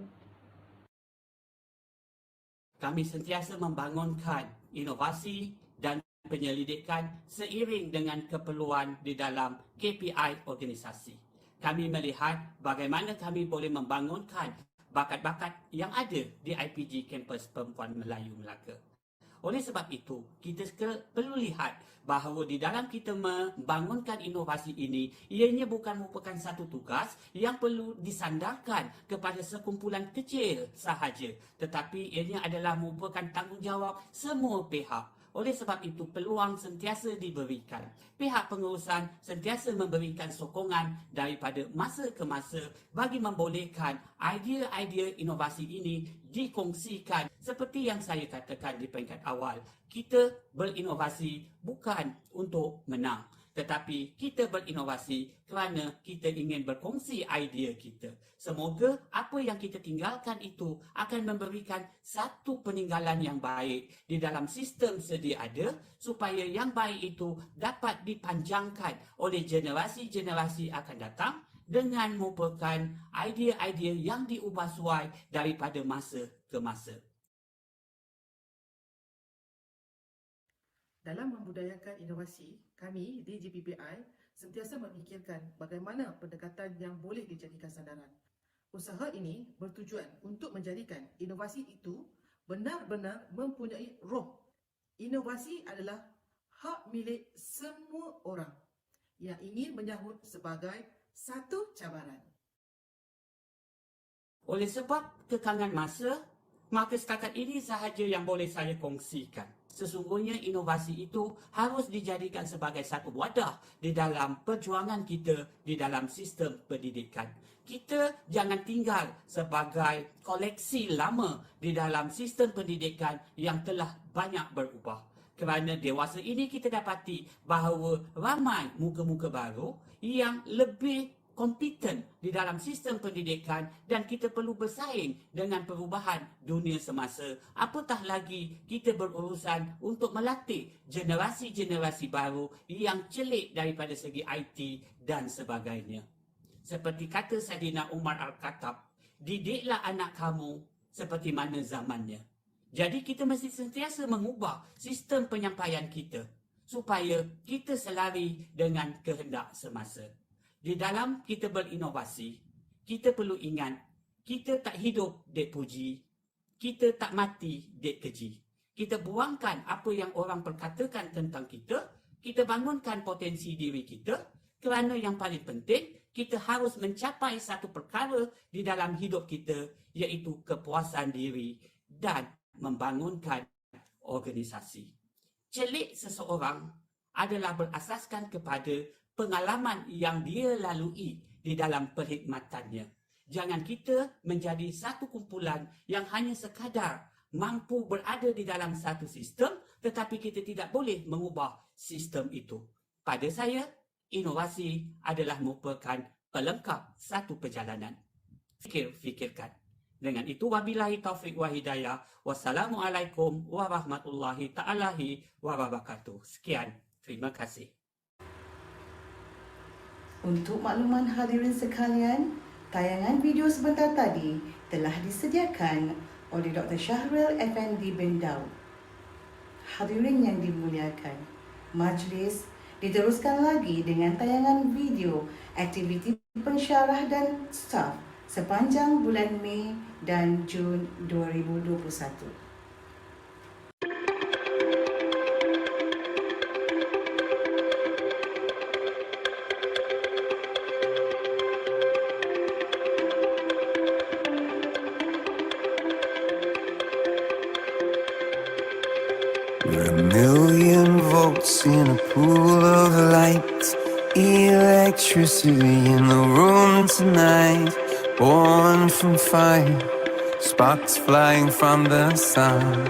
Kami sentiasa membangunkan inovasi dan penyelidikan seiring dengan keperluan di dalam KPI organisasi. Kami melihat bagaimana kami boleh membangunkan bakat-bakat yang ada di IPG Kampus Perempuan Melayu Melaka. Oleh sebab itu, kita perlu lihat bahawa di dalam kita membangunkan inovasi ini, ianya bukan merupakan satu tugas yang perlu disandarkan kepada sekumpulan kecil sahaja, tetapi ianya adalah merupakan tanggungjawab semua pihak. Oleh sebab itu, peluang sentiasa diberikan. Pihak pengurusan sentiasa memberikan sokongan daripada masa ke masa bagi membolehkan idea-idea inovasi ini dikongsikan. Seperti yang saya katakan di peringkat awal, kita berinovasi bukan untuk menang, tetapi kita berinovasi kerana kita ingin berkongsi idea kita. Semoga apa yang kita tinggalkan itu akan memberikan satu peninggalan yang baik di dalam sistem sedia ada, supaya yang baik itu dapat dipanjangkan oleh generasi-generasi akan datang dengan merupakan idea-idea yang diubah suai daripada masa ke masa. Dalam membudayakan inovasi, kami di GPPI sentiasa memikirkan bagaimana pendekatan yang boleh dijadikan sandaran. Usaha ini bertujuan untuk menjadikan inovasi itu benar-benar mempunyai roh. Inovasi adalah hak milik semua orang yang ingin menyahut sebagai satu cabaran. Oleh sebab kekangan masa, maka setakat ini sahaja yang boleh saya kongsikan. sesungguhnya inovasi itu harus dijadikan sebagai satu wadah di dalam perjuangan kita di dalam sistem pendidikan. Kita jangan tinggal sebagai koleksi lama di dalam sistem pendidikan yang telah banyak berubah. Kerana dewasa ini kita dapati bahawa ramai muka-muka baru yang lebih kompeten di dalam sistem pendidikan dan kita perlu bersaing dengan perubahan dunia semasa. Apatah lagi kita berurusan untuk melatih generasi-generasi baru yang celik daripada segi IT dan sebagainya. Seperti kata Saidina Umar Al-Khattab, didiklah anak kamu seperti mana zamannya. Jadi kita mesti sentiasa mengubah sistem penyampaian kita supaya kita selari dengan kehendak semasa. Di dalam kita berinovasi, kita perlu ingat, kita tak hidup dek puji, kita tak mati dek keji. Kita buangkan apa yang orang perkatakan tentang kita, kita bangunkan potensi diri kita, kerana yang paling penting, kita harus mencapai satu perkara di dalam hidup kita, iaitu kepuasan diri dan membangunkan organisasi. Celik seseorang adalah berasaskan kepada pengalaman yang dia lalui di dalam perkhidmatannya. Jangan kita menjadi satu kumpulan yang hanya sekadar mampu berada di dalam satu sistem, tetapi kita tidak boleh mengubah sistem itu. Pada saya, inovasi adalah merupakan pelengkap satu perjalanan. Fikirkan. Dengan itu, wabillahi taufiq wa hidayah. Wassalamualaikum warahmatullahi ta'ala wabarakatuh. Sekian. Terima kasih. Untuk makluman hadirin sekalian, tayangan video sebentar tadi telah disediakan oleh Dr. Syahril Effendi bin Daud. Hadirin yang dimuliakan, majlis diteruskan lagi dengan tayangan video aktiviti pensyarah dan staf sepanjang bulan Mei dan Jun 2021. We're a million volts in a pool of light, electricity in the room tonight, born from fire, sparks flying from the sun.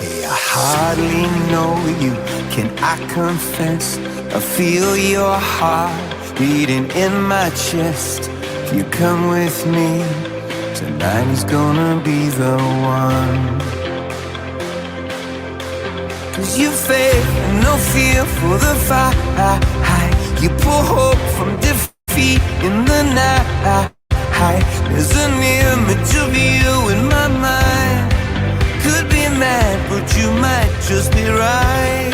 Hey, I hardly know you, can I confess? I feel your heart beating in my chest. If you come with me, tonight is gonna be the one. 'Cause you faith and no fear for the fight. You pull hope from defeat in the night. There's an image of you in my mind. Could be mad, but you might just be right.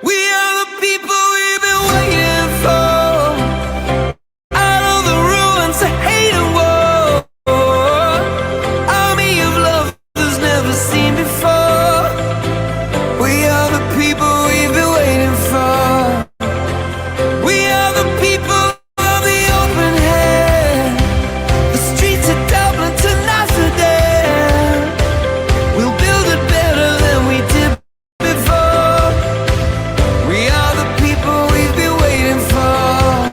We are the people we've been waiting for. Out of the ruins of hate and war. Army of love that's never seen before. We are the people we've been waiting for. We are the people of the open hand. The streets of Dublin to Amsterdam. We'll build it better than we did before. We are the people we've been waiting for.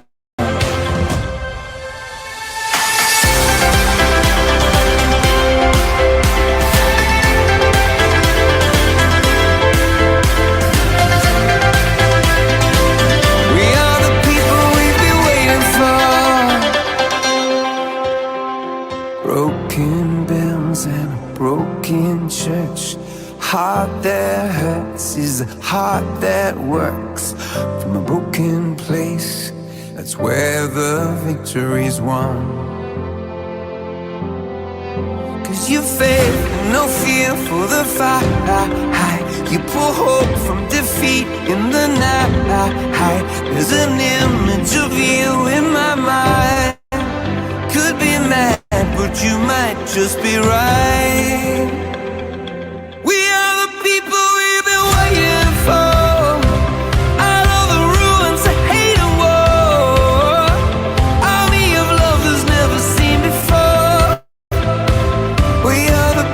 We are the people we've been waiting for. Broken bells and a broken church. Heart that hurts is a heart that works. From a broken place, that's where the victory's won. 'Cause you faith and no fear for the fight. You pull hope from defeat in the night. There's an image of you in my mind. Could be mad, but you might just be right. We are the people we've been waiting for. Out of the ruins of hate and war. Army of love that's never seen before. We are the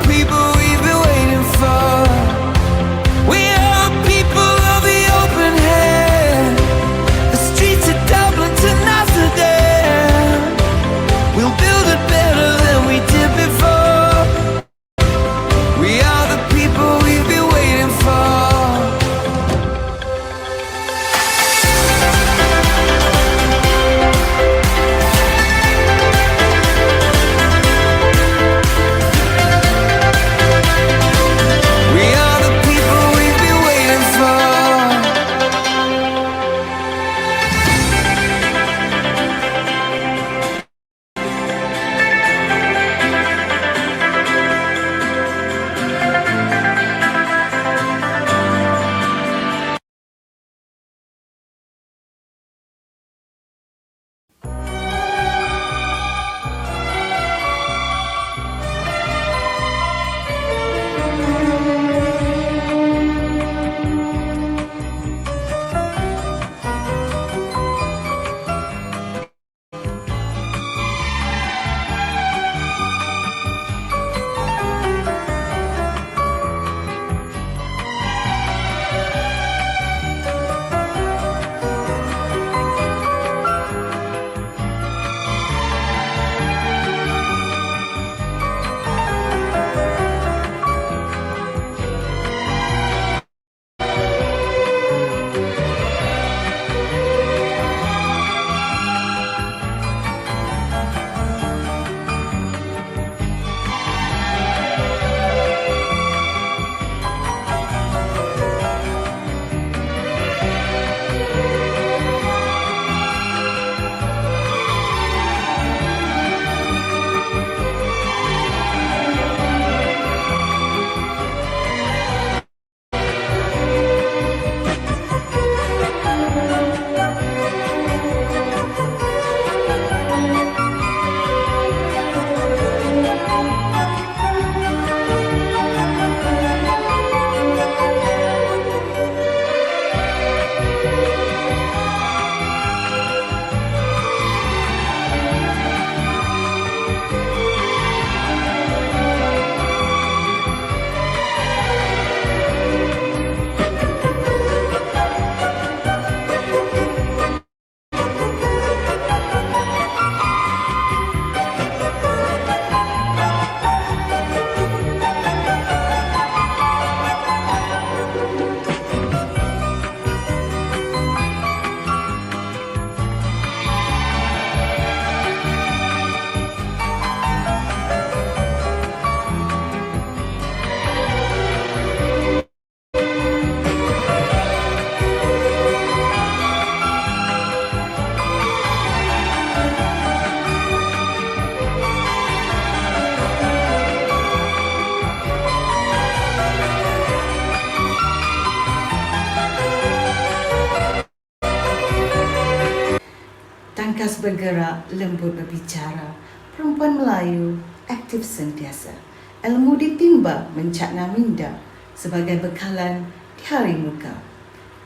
Tangkas bergerak, lembut berbicara. Perempuan Melayu, aktif sentiasa. Ilmu ditimba, mencakna minda sebagai bekalan di hari muka.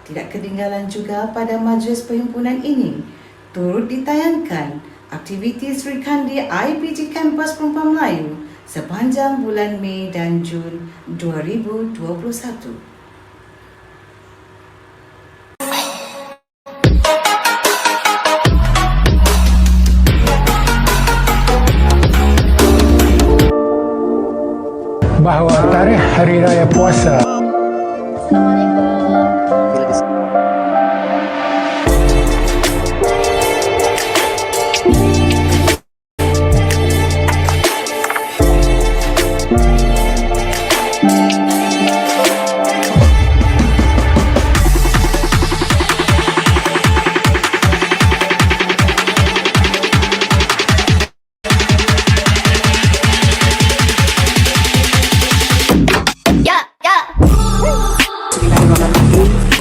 Tidak ketinggalan juga pada majlis perhimpunan ini, turut ditayangkan aktiviti Sri Kandi IPG Kampus Perempuan Melayu sepanjang bulan Mei dan Jun 2021. Bahawa tarikh Hari Raya Puasa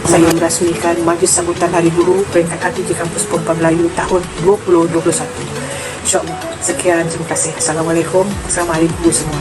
saya merasmikan Majlis Sambutan Hari Guru Peringkat IPG Kampus Perempuan Melayu tahun 2021. InsyaAllah. Sekian, terima kasih. Assalamualaikum. Selamat Hari Guru semua.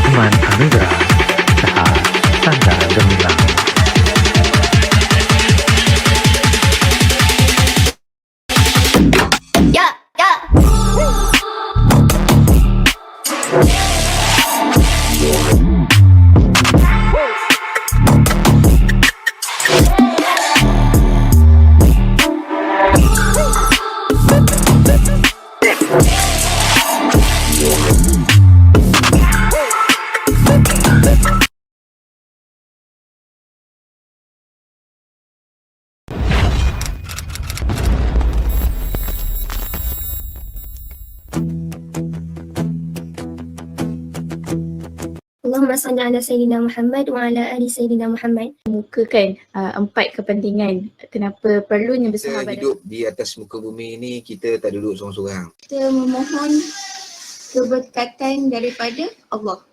Iman Anugerah Saha Tanda Gemilang. Allahumma salli ala Sayyidina Muhammad wa ala ali Sayyidina Muhammad. Mukakan 4 kepentingan kenapa perlunya bersahabat. Kita hidup di atas muka bumi ini, kita tak duduk seorang-seorang. Kita memohon keberkatan daripada Allah.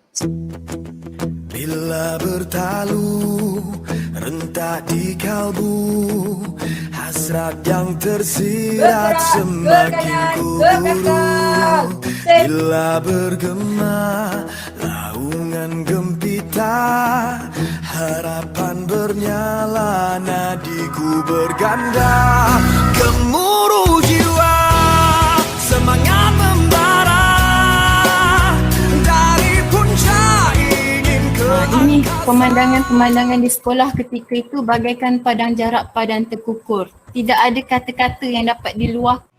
Bila bertalu rentak di kalbu, hasrat yang tersirat semakin kuburu. Bila bergema laungan gempita, harapan bernyala, nadiku berganda. Gemuruh jiwa, semangat membara dari puncak ingin ke. Ini pemandangan-pemandangan di sekolah ketika itu bagaikan padang jarak padan terkukur. Tidak ada kata-kata yang dapat diluahkan.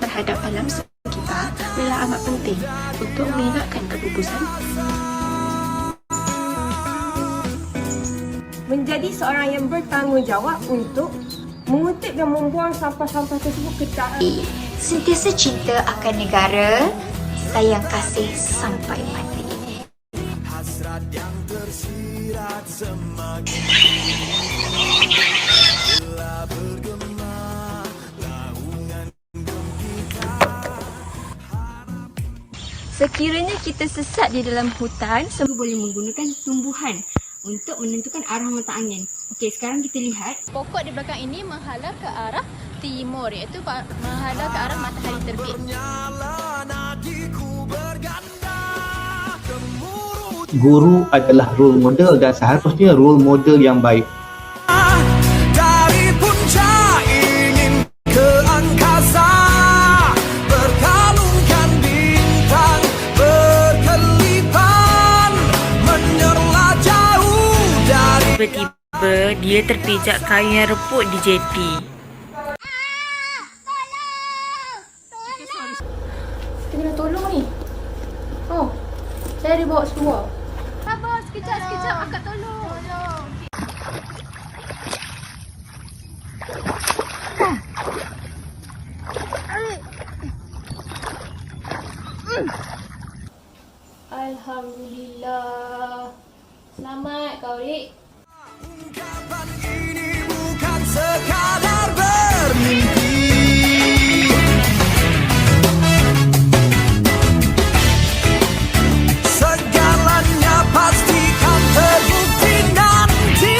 Terhadap alam sekitar adalah amat penting untuk mengelakkan kegugusan. Menjadi seorang yang bertanggungjawab untuk mengutip dan membuang sampah-sampah tersebut ke dalam. Sentiasa cinta akan negara, sayang kasih sampai mati. Hasrat yang tersirat semakin bila bergema laungan gempita. Sekiranya kita sesat di dalam hutan, semua boleh menggunakan tumbuhan untuk menentukan arah mata angin. Okey, sekarang kita lihat. Pokok di belakang ini menghadap ke arah timur, iaitu menghadap ke arah matahari terbit. Bernyala nadiku berganda, gemuruh guru adalah role model dan seharusnya role model yang baik. Dari puncak ingin ke angkasa, berkalungkan bintang berkelipan, menyerlah jauh dari. Tiba-tiba dia terpijak kain yang reput di jeti. Kita kena tolong ni. Oh, saya dibawa keluar. Sabar, sekejap. Akak tolong. Alhamdulillah. Selamat kau, Rik. Ungkapan ini bukan sekadar bermimpi. Segalanya pastikan terbukti nanti.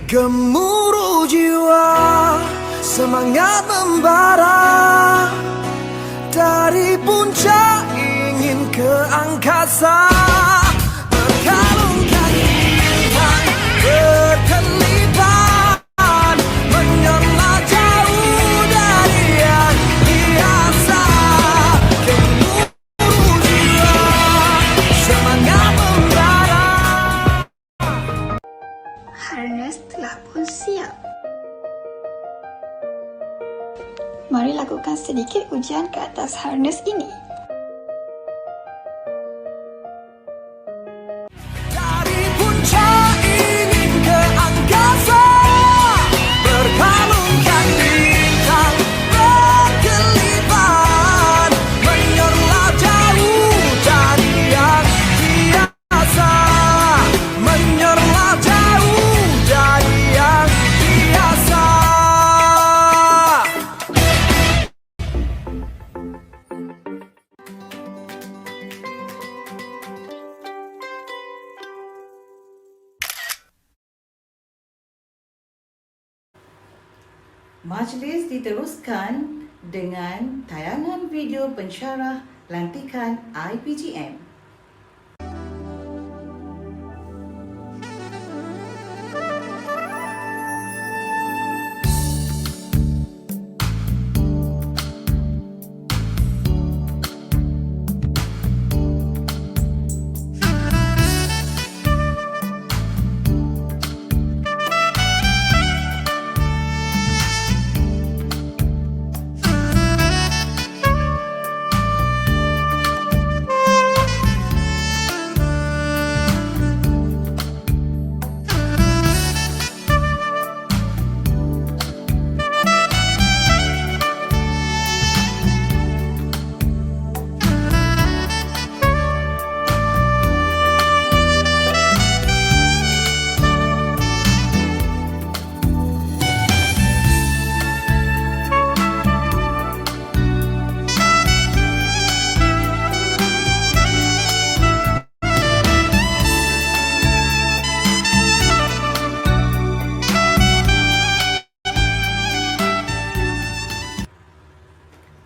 Gemuruh jiwa, semangat membara, dari puncak ingin ke angkasa, berkalungkan bintang berkelipan, menyerlah jauh dari yang biasa. Gemuruh jiwa, semangat membara. Harness telah pun siap. Mari lakukan sedikit ujian ke atas harness ini. Dari puncak ingin ke angkasa, berkalungkan bintang berkelipan, menyerlah jauh dari yang biasa, menyerlah jauh dari yang biasa. Majlis diteruskan dengan tayangan video pensyarah lantikan IPGM.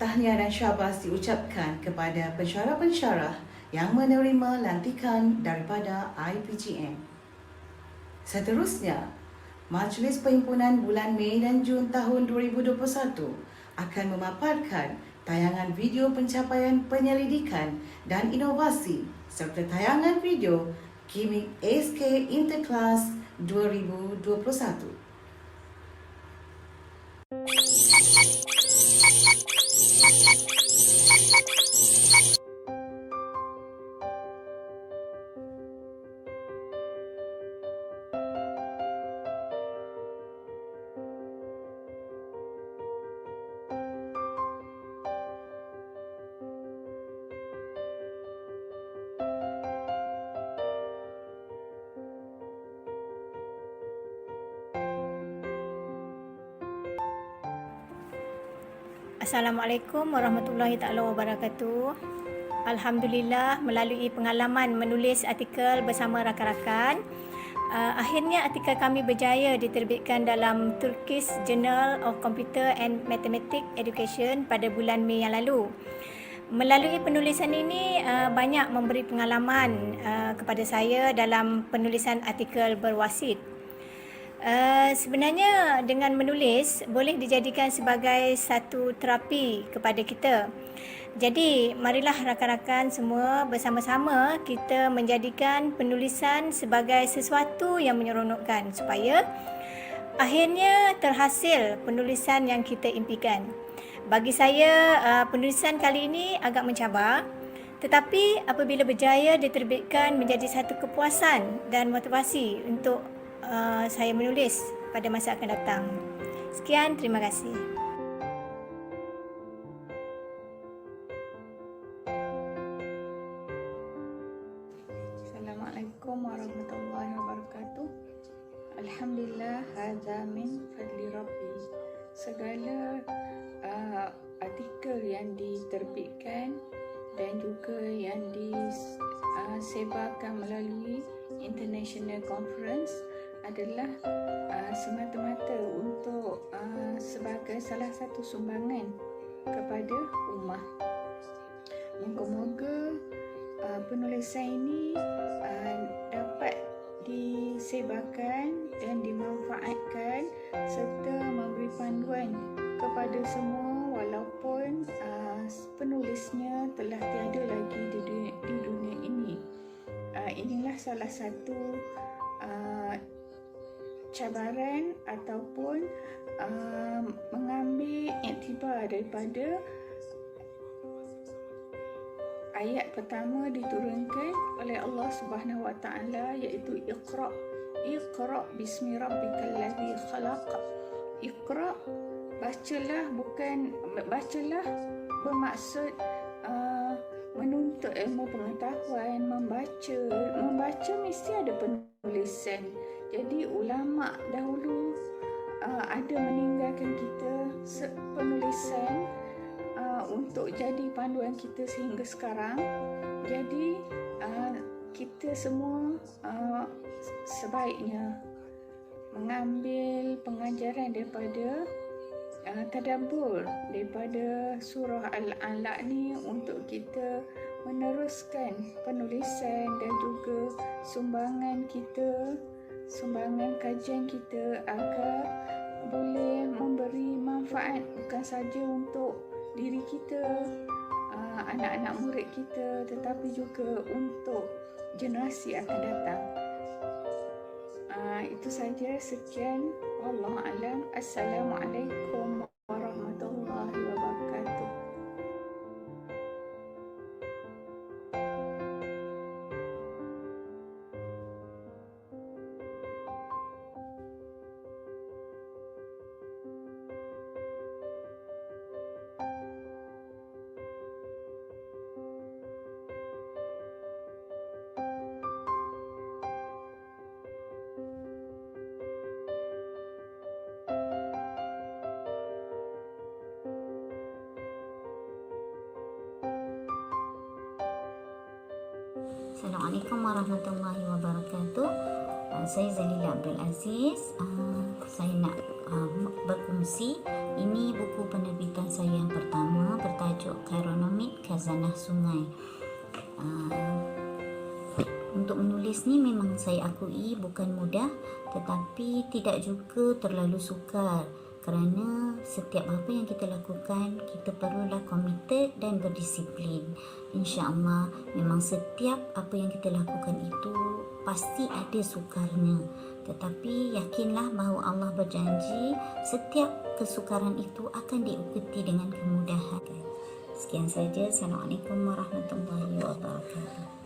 Tahniah dan syabas diucapkan kepada pensyarah-pensyarah yang menerima lantikan daripada IPGM. Seterusnya, Majlis Perhimpunan bulan Mei dan Jun tahun 2021 akan memaparkan tayangan video pencapaian penyelidikan dan inovasi serta tayangan video Gimik SK Interclass 2021. Assalamualaikum warahmatullahi taala wabarakatuh. Alhamdulillah, melalui pengalaman menulis artikel bersama rakan-rakan, akhirnya artikel kami berjaya diterbitkan dalam Turkish Journal of Computer and Mathematics Education pada bulan Mei yang lalu. Melalui penulisan ini banyak memberi pengalaman kepada saya dalam penulisan artikel berwasit. Sebenarnya dengan menulis boleh dijadikan sebagai satu terapi kepada kita. Jadi marilah rakan-rakan semua bersama-sama kita menjadikan penulisan sebagai sesuatu yang menyeronokkan supaya akhirnya terhasil penulisan yang kita impikan. Bagi saya, penulisan kali ini agak mencabar, tetapi apabila berjaya diterbitkan menjadi satu kepuasan dan motivasi untuk saya menulis pada masa akan datang. Sekian, terima kasih. Assalamualaikum warahmatullahi wabarakatuh. Alhamdulillah, hadza min fadli Rabbi. Segala artikel yang diterbitkan dan juga yang disebarkan melalui international conference adalah semata-mata untuk sebagai salah satu sumbangan kepada ummah. Moga-moga penulisan ini dapat disebarkan dan dimanfaatkan serta memberi panduan kepada semua walaupun penulisnya telah tiada lagi di dunia ini. Inilah salah satu cabaran ataupun mengambil iktibar daripada ayat pertama diturunkan oleh Allah Subhanahu Wa Taala, iaitu Iqra bismi rabbikal ladzi khalaq. Iqra, bacalah bermaksud menuntut ilmu pengetahuan. Membaca mesti ada penulisan. Jadi ulama dahulu ada meninggalkan kita penulisan untuk jadi panduan kita sehingga sekarang. Jadi kita semua sebaiknya mengambil pengajaran daripada tadabbur daripada surah Al-Alaq ni untuk kita meneruskan penulisan dan juga sumbangan kajian kita agar boleh memberi manfaat bukan saja untuk diri kita, anak-anak murid kita, tetapi juga untuk generasi akan datang. Itu saja, sekian. Wallahu a'lam. Assalamualaikum warahmatullahi wabarakatuh. Assalamualaikum warahmatullahi wabarakatuh. Saya Zalila Abdul Aziz. Saya nak berkongsi. Ini buku penerbitan saya yang pertama bertajuk Kaironomid Khazanah Sungai. Untuk menulis ni memang saya akui bukan mudah, tetapi tidak juga terlalu sukar. Kerana setiap apa yang kita lakukan, kita perlulah committed dan berdisiplin. InsyaAllah memang setiap apa yang kita lakukan itu pasti ada sukarnya. Tetapi yakinlah bahawa Allah berjanji setiap kesukaran itu akan diikuti dengan kemudahan. Sekian saja. Assalamualaikum warahmatullahi wabarakatuh.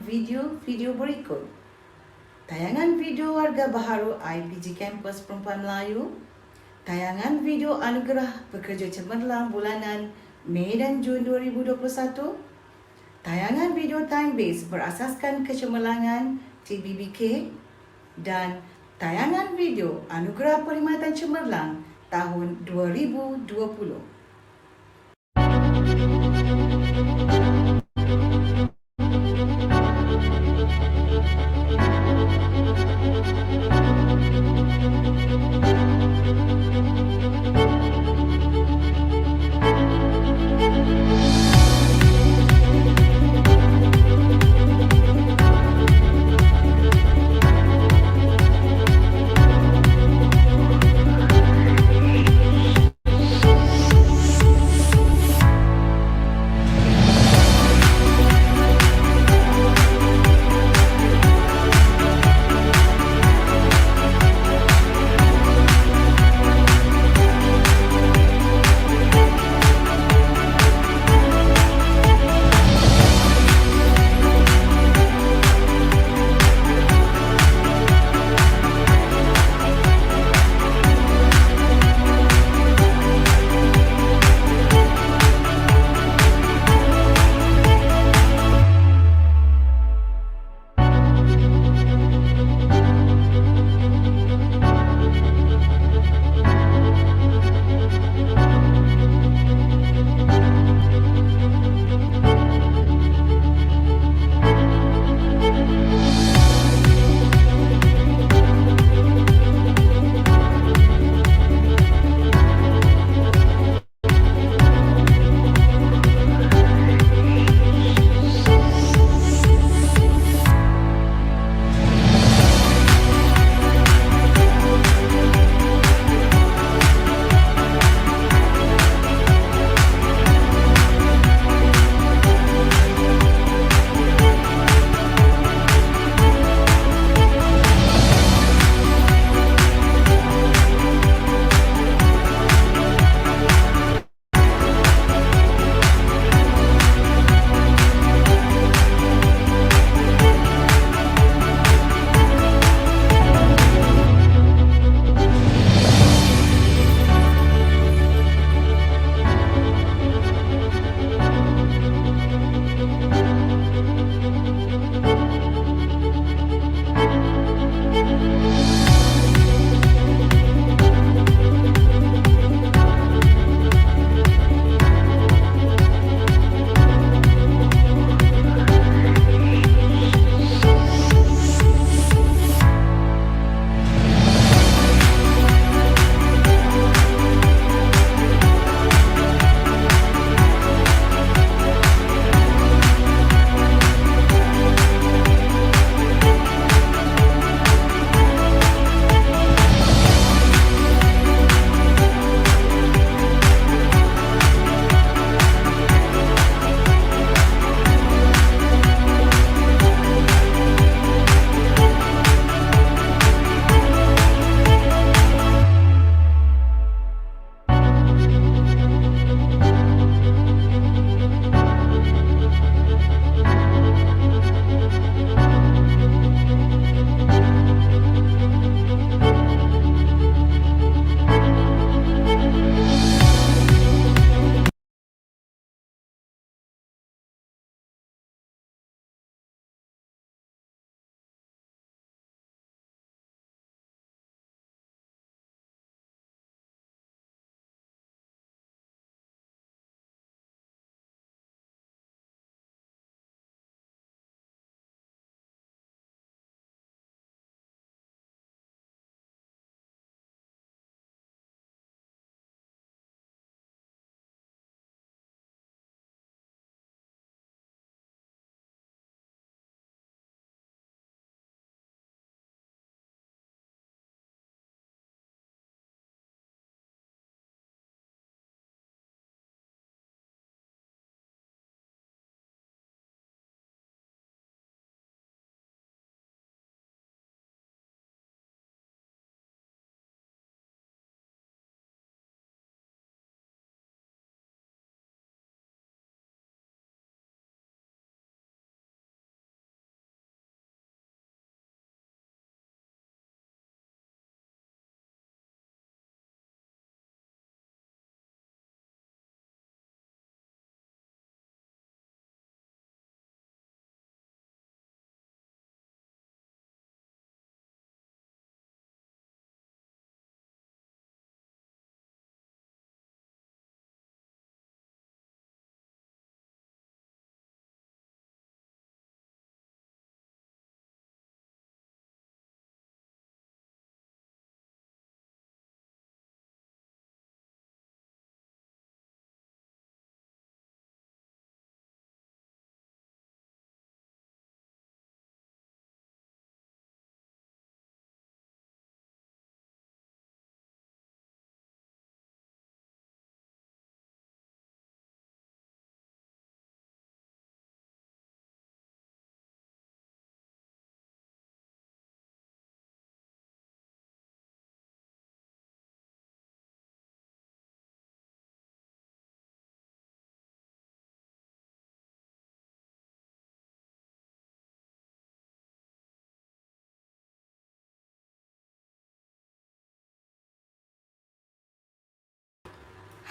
video-video berikut. Tayangan video warga baharu IPG Kampus Perempuan Melayu, tayangan video anugerah pekerja cemerlang bulanan Mei dan Jun 2021, tayangan video time-based berasaskan kecemerlangan TBBK, dan tayangan video anugerah perkhidmatan cemerlang tahun 2020.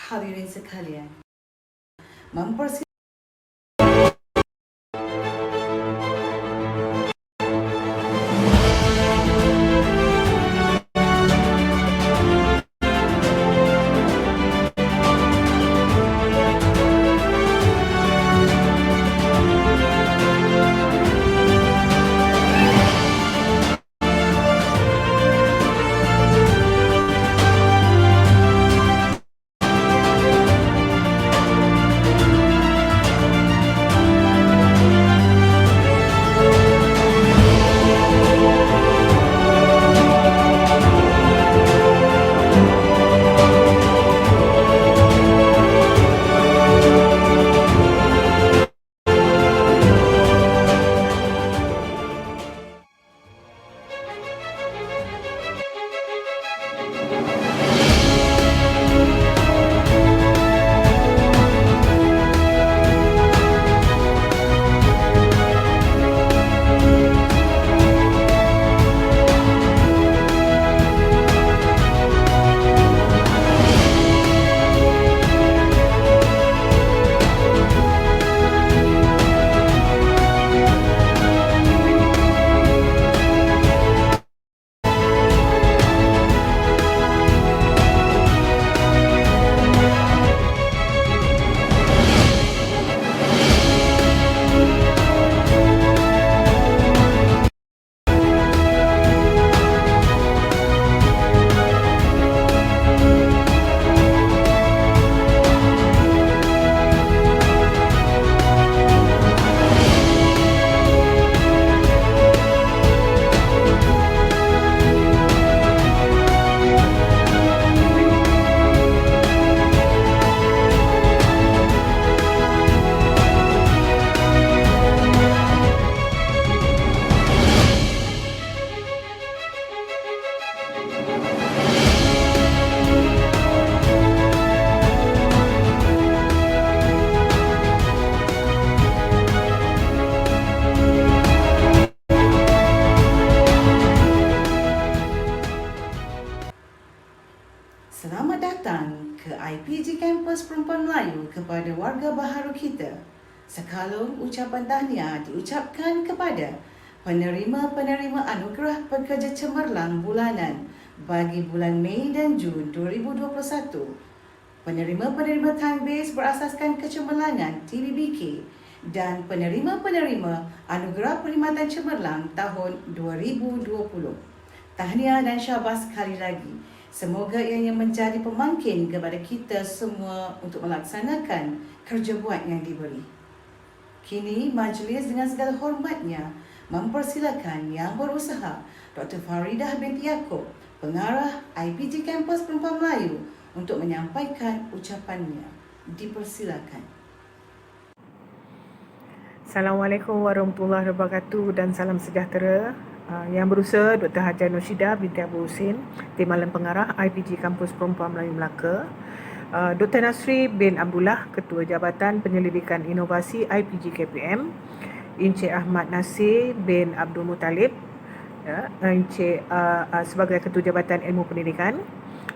hadirin sekalian, mempersilakan selamat datang ke IPG Kampus Perempuan Melayu kepada warga baharu kita. Sekalung ucapan tahniah diucapkan kepada penerima-penerima anugerah pekerja cemerlang bulanan bagi bulan Mei dan Jun 2021. Penerima-penerima Time-Base berasaskan kecemerlangan TBBK dan penerima-penerima anugerah perkhidmatan cemerlang tahun 2020. Tahniah dan syabas sekali lagi. Semoga ianya menjadi pemangkin kepada kita semua untuk melaksanakan kerja buat yang diberi. Kini majlis dengan segala hormatnya mempersilakan Yang Berusaha Dr. Faridah binti Yaakob, pengarah IPG Kampus Perempuan Melayu untuk menyampaikan ucapannya. Dipersilakan. Assalamualaikum warahmatullahi wabarakatuh dan salam sejahtera. Yang Berusaha Dr. Hajar Nursyida binti Abu Husin, Timbalan Pengarah IPG Kampus Perempuan Melayu Melaka. Dr. Nasri bin Abdullah, Ketua Jabatan Penyelidikan Inovasi IPG KPM. Encik Ahmad Nasir bin Abdul Muttalib, Encik sebagai Ketua Jabatan Ilmu Pendidikan.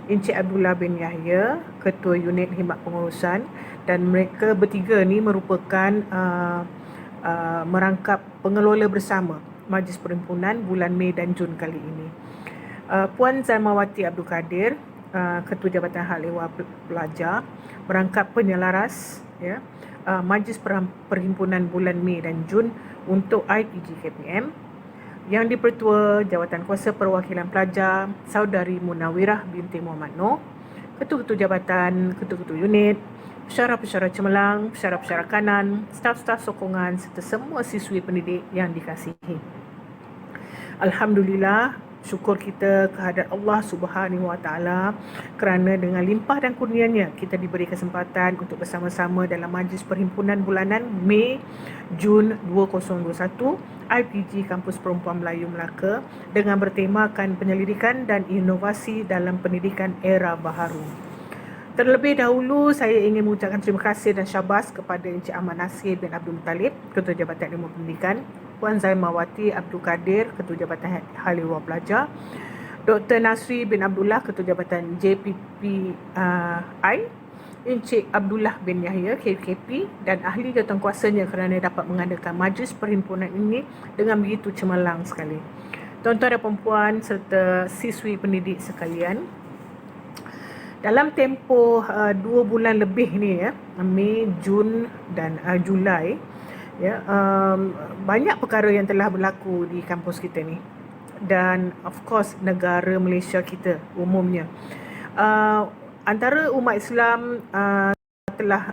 Encik Abdullah bin Yahya, Ketua Unit Khidmat Pengurusan, dan mereka bertiga ni merupakan merangkap pengelola bersama Majlis Perhimpunan bulan Mei dan Jun kali ini. Puan Zalmawati Abdul Kadir, Ketua Jabatan Hal Ehwal Pelajar, merangkap penyelaras Majlis Perhimpunan bulan Mei dan Jun untuk IPG KPM. Yang di-Pertua Jawatan Kuasa Perwakilan Pelajar Saudari Munawirah binti Muhammad Noor, Ketua-Ketua Jabatan, Ketua-Ketua Unit, Pensyarah-pensyarah cemerlang, pensyarah-pensyarah kanan, staf-staf sokongan serta semua siswi pendidik yang dikasihi. Alhamdulillah, syukur kita kehadrat Allah Subhanahu Wa Taala kerana dengan limpah dan kurnianya kita diberi kesempatan untuk bersama-sama dalam Majlis Perhimpunan Bulanan Mei Jun 2021 IPG Kampus Perempuan Melayu Melaka dengan bertemakan penyelidikan dan inovasi dalam pendidikan era baharu. Terlebih dahulu, saya ingin mengucapkan terima kasih dan syabas kepada Encik Ahmad Nasir bin Abdul Muttalib, Ketua Jabatan Ilmu Pendidikan, Puan Zalmawati Abdul Kadir, Ketua Jabatan Hal Ehwal Pelajar, Dr. Nasri bin Abdullah, Ketua Jabatan JPPI, Encik Abdullah bin Yahya KKP dan ahli jawatankuasanya kerana dapat mengadakan majlis perhimpunan ini dengan begitu cemerlang sekali. Tuan-tuan dan puan serta siswi pendidik sekalian, dalam tempoh 2 bulan lebih ni ya, Mei, Jun dan Julai ya, banyak perkara yang telah berlaku di kampus kita ni dan of course negara Malaysia kita umumnya. Antara umat Islam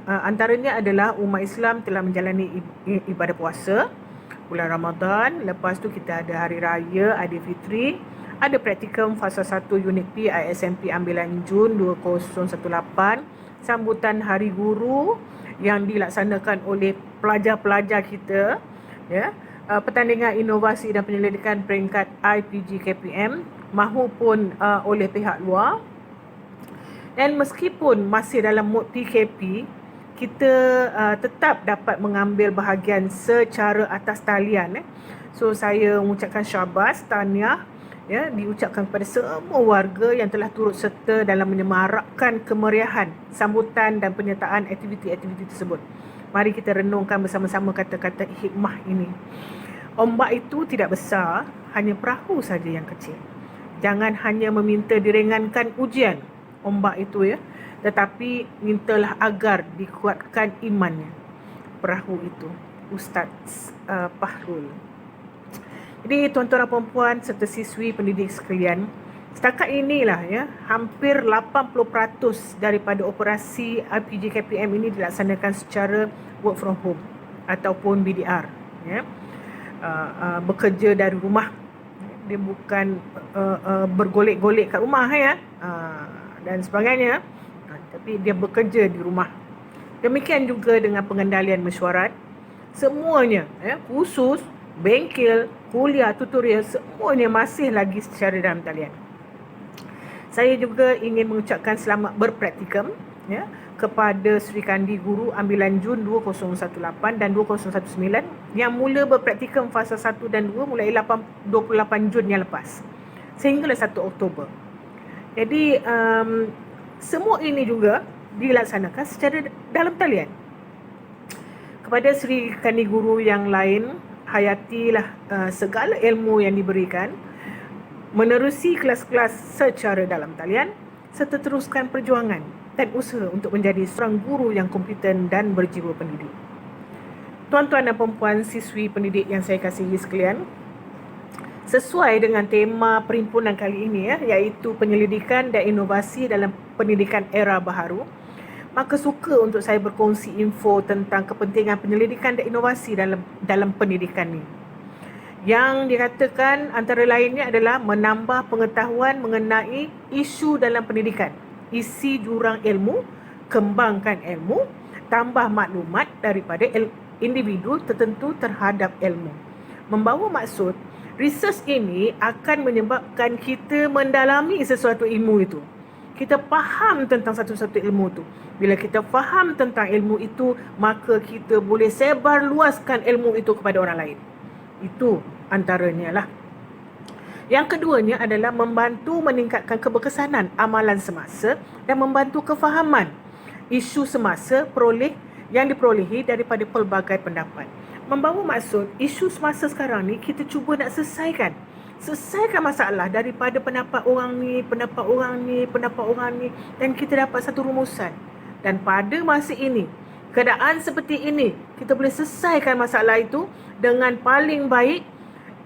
antaranya adalah umat Islam telah menjalani ibadah puasa bulan Ramadan. Lepas tu kita ada hari raya Aidilfitri, ada praktikum fasa 1 unit P ISMP ambilan Jun 2018, sambutan Hari Guru yang dilaksanakan oleh pelajar-pelajar kita ya, pertandingan inovasi dan penyelidikan peringkat IPG KPM mahupun oleh pihak luar. Dan meskipun masih dalam mood PKP, kita tetap dapat mengambil bahagian secara atas talian. So saya mengucapkan syabas, tahniah ya, diucapkan kepada semua warga yang telah turut serta dalam menyemarakkan kemeriahan sambutan dan penyertaan aktiviti-aktiviti tersebut. Mari kita renungkan bersama-sama kata-kata hikmah ini. Ombak itu tidak besar, hanya perahu saja yang kecil. Jangan hanya meminta diringankan ujian ombak itu ya, tetapi mintalah agar dikuatkan imannya. Perahu itu Ustaz Fahrul. Jadi tuan-tuan dan puan serta siswi pendidik sekalian, setakat inilah ya, hampir 80% daripada operasi IPG KPM ini dilaksanakan secara work from home ataupun BDR ya. Bekerja dari rumah. Dia bukan bergolek-golek kat rumah ya. Dan sebagainya, tapi dia bekerja di rumah. Demikian juga dengan pengendalian mesyuarat, semuanya khusus bengkel, kuliah, tutorial, semuanya masih lagi secara dalam talian. Saya juga ingin mengucapkan selamat berpraktikum ya, kepada Sri Kandi Guru ambilan Jun 2018 dan 2019 yang mula berpraktikum fasa 1 dan 2 mulai 28 Jun yang lepas sehinggalah 1 Oktober. Jadi semua ini juga dilaksanakan secara dalam talian. Kepada Sri Kandi Guru yang lain, hayatilah segala ilmu yang diberikan, menerusi kelas-kelas secara dalam talian serta teruskan perjuangan dan usaha untuk menjadi seorang guru yang kompeten dan berjiwa pendidik. Tuan-tuan dan puan siswi pendidik yang saya kasihi sekalian, sesuai dengan tema perhimpunan kali ini ya, iaitu penyelidikan dan inovasi dalam pendidikan era baharu, maka suka untuk saya berkongsi info tentang kepentingan penyelidikan dan inovasi dalam pendidikan ini. Yang dikatakan antara lainnya adalah menambah pengetahuan mengenai isu dalam pendidikan, isi jurang ilmu, kembangkan ilmu, tambah maklumat daripada individu tertentu terhadap ilmu. Membawa maksud, research ini akan menyebabkan kita mendalami sesuatu ilmu itu. Kita faham tentang satu-satu ilmu itu. Bila kita faham tentang ilmu itu, maka kita boleh sebar luaskan ilmu itu kepada orang lain. Itu antaranya lah. Yang keduanya adalah membantu meningkatkan keberkesanan amalan semasa dan membantu kefahaman isu semasa yang diperolehi daripada pelbagai pendapat. Membawa maksud, isu semasa sekarang ni kita cuba nak selesaikan masalah daripada pendapat orang ni, dan kita dapat satu rumusan. Dan pada masa ini, keadaan seperti ini, kita boleh selesaikan masalah itu dengan paling baik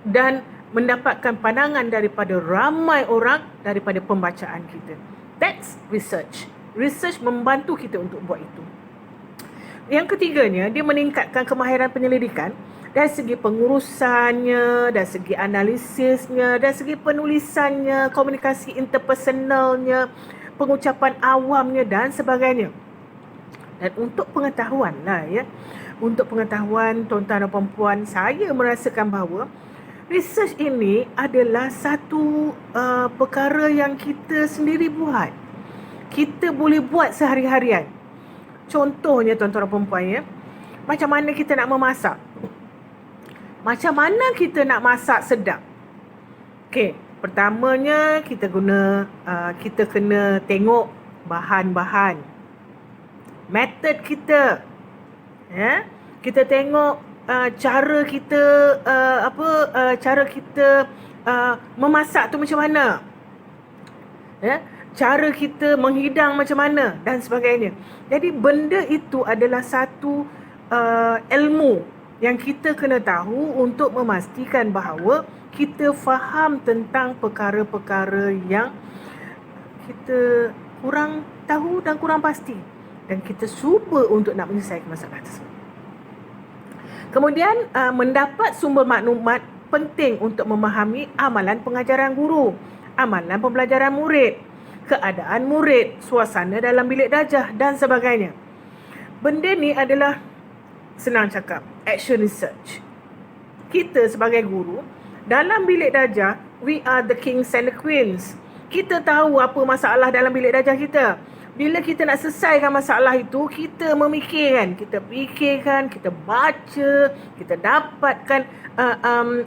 dan mendapatkan pandangan daripada ramai orang daripada pembacaan kita. That's research. Research membantu kita untuk buat itu. Yang ketiganya, dia meningkatkan kemahiran penyelidikan dari segi pengurusannya, dari segi analisisnya, dari segi penulisannya, komunikasi interpersonalnya, pengucapan awamnya dan sebagainya. Dan untuk pengetahuan lah ya, untuk pengetahuan tuan-tuan dan puan, saya merasakan bahawa research ini adalah satu perkara yang kita sendiri buat. Kita boleh buat sehari-harian. Contohnya tuan-tuan dan puan ya, macam mana kita nak memasak? Macam mana kita nak masak sedap? Okey, pertamanya kita kena tengok bahan-bahan. method kita. Ya, kita tengok cara kita cara kita memasak tu macam mana. Ya, cara kita menghidang macam mana dan sebagainya. Jadi benda itu adalah satu ilmu yang kita kena tahu untuk memastikan bahawa kita faham tentang perkara-perkara yang kita kurang tahu dan kurang pasti, dan kita cuba untuk nak menyelesaikan masalah tersebut. Kemudian mendapat sumber maklumat penting untuk memahami amalan pengajaran guru, amalan pembelajaran murid, keadaan murid, suasana dalam bilik darjah dan sebagainya. Benda ni adalah, senang cakap, action research. Kita sebagai guru dalam bilik darjah, we are the kings and the queens. Kita tahu apa masalah dalam bilik darjah kita. Bila kita nak selesaikan masalah itu, kita memikirkan, kita fikirkan, kita baca, kita dapatkan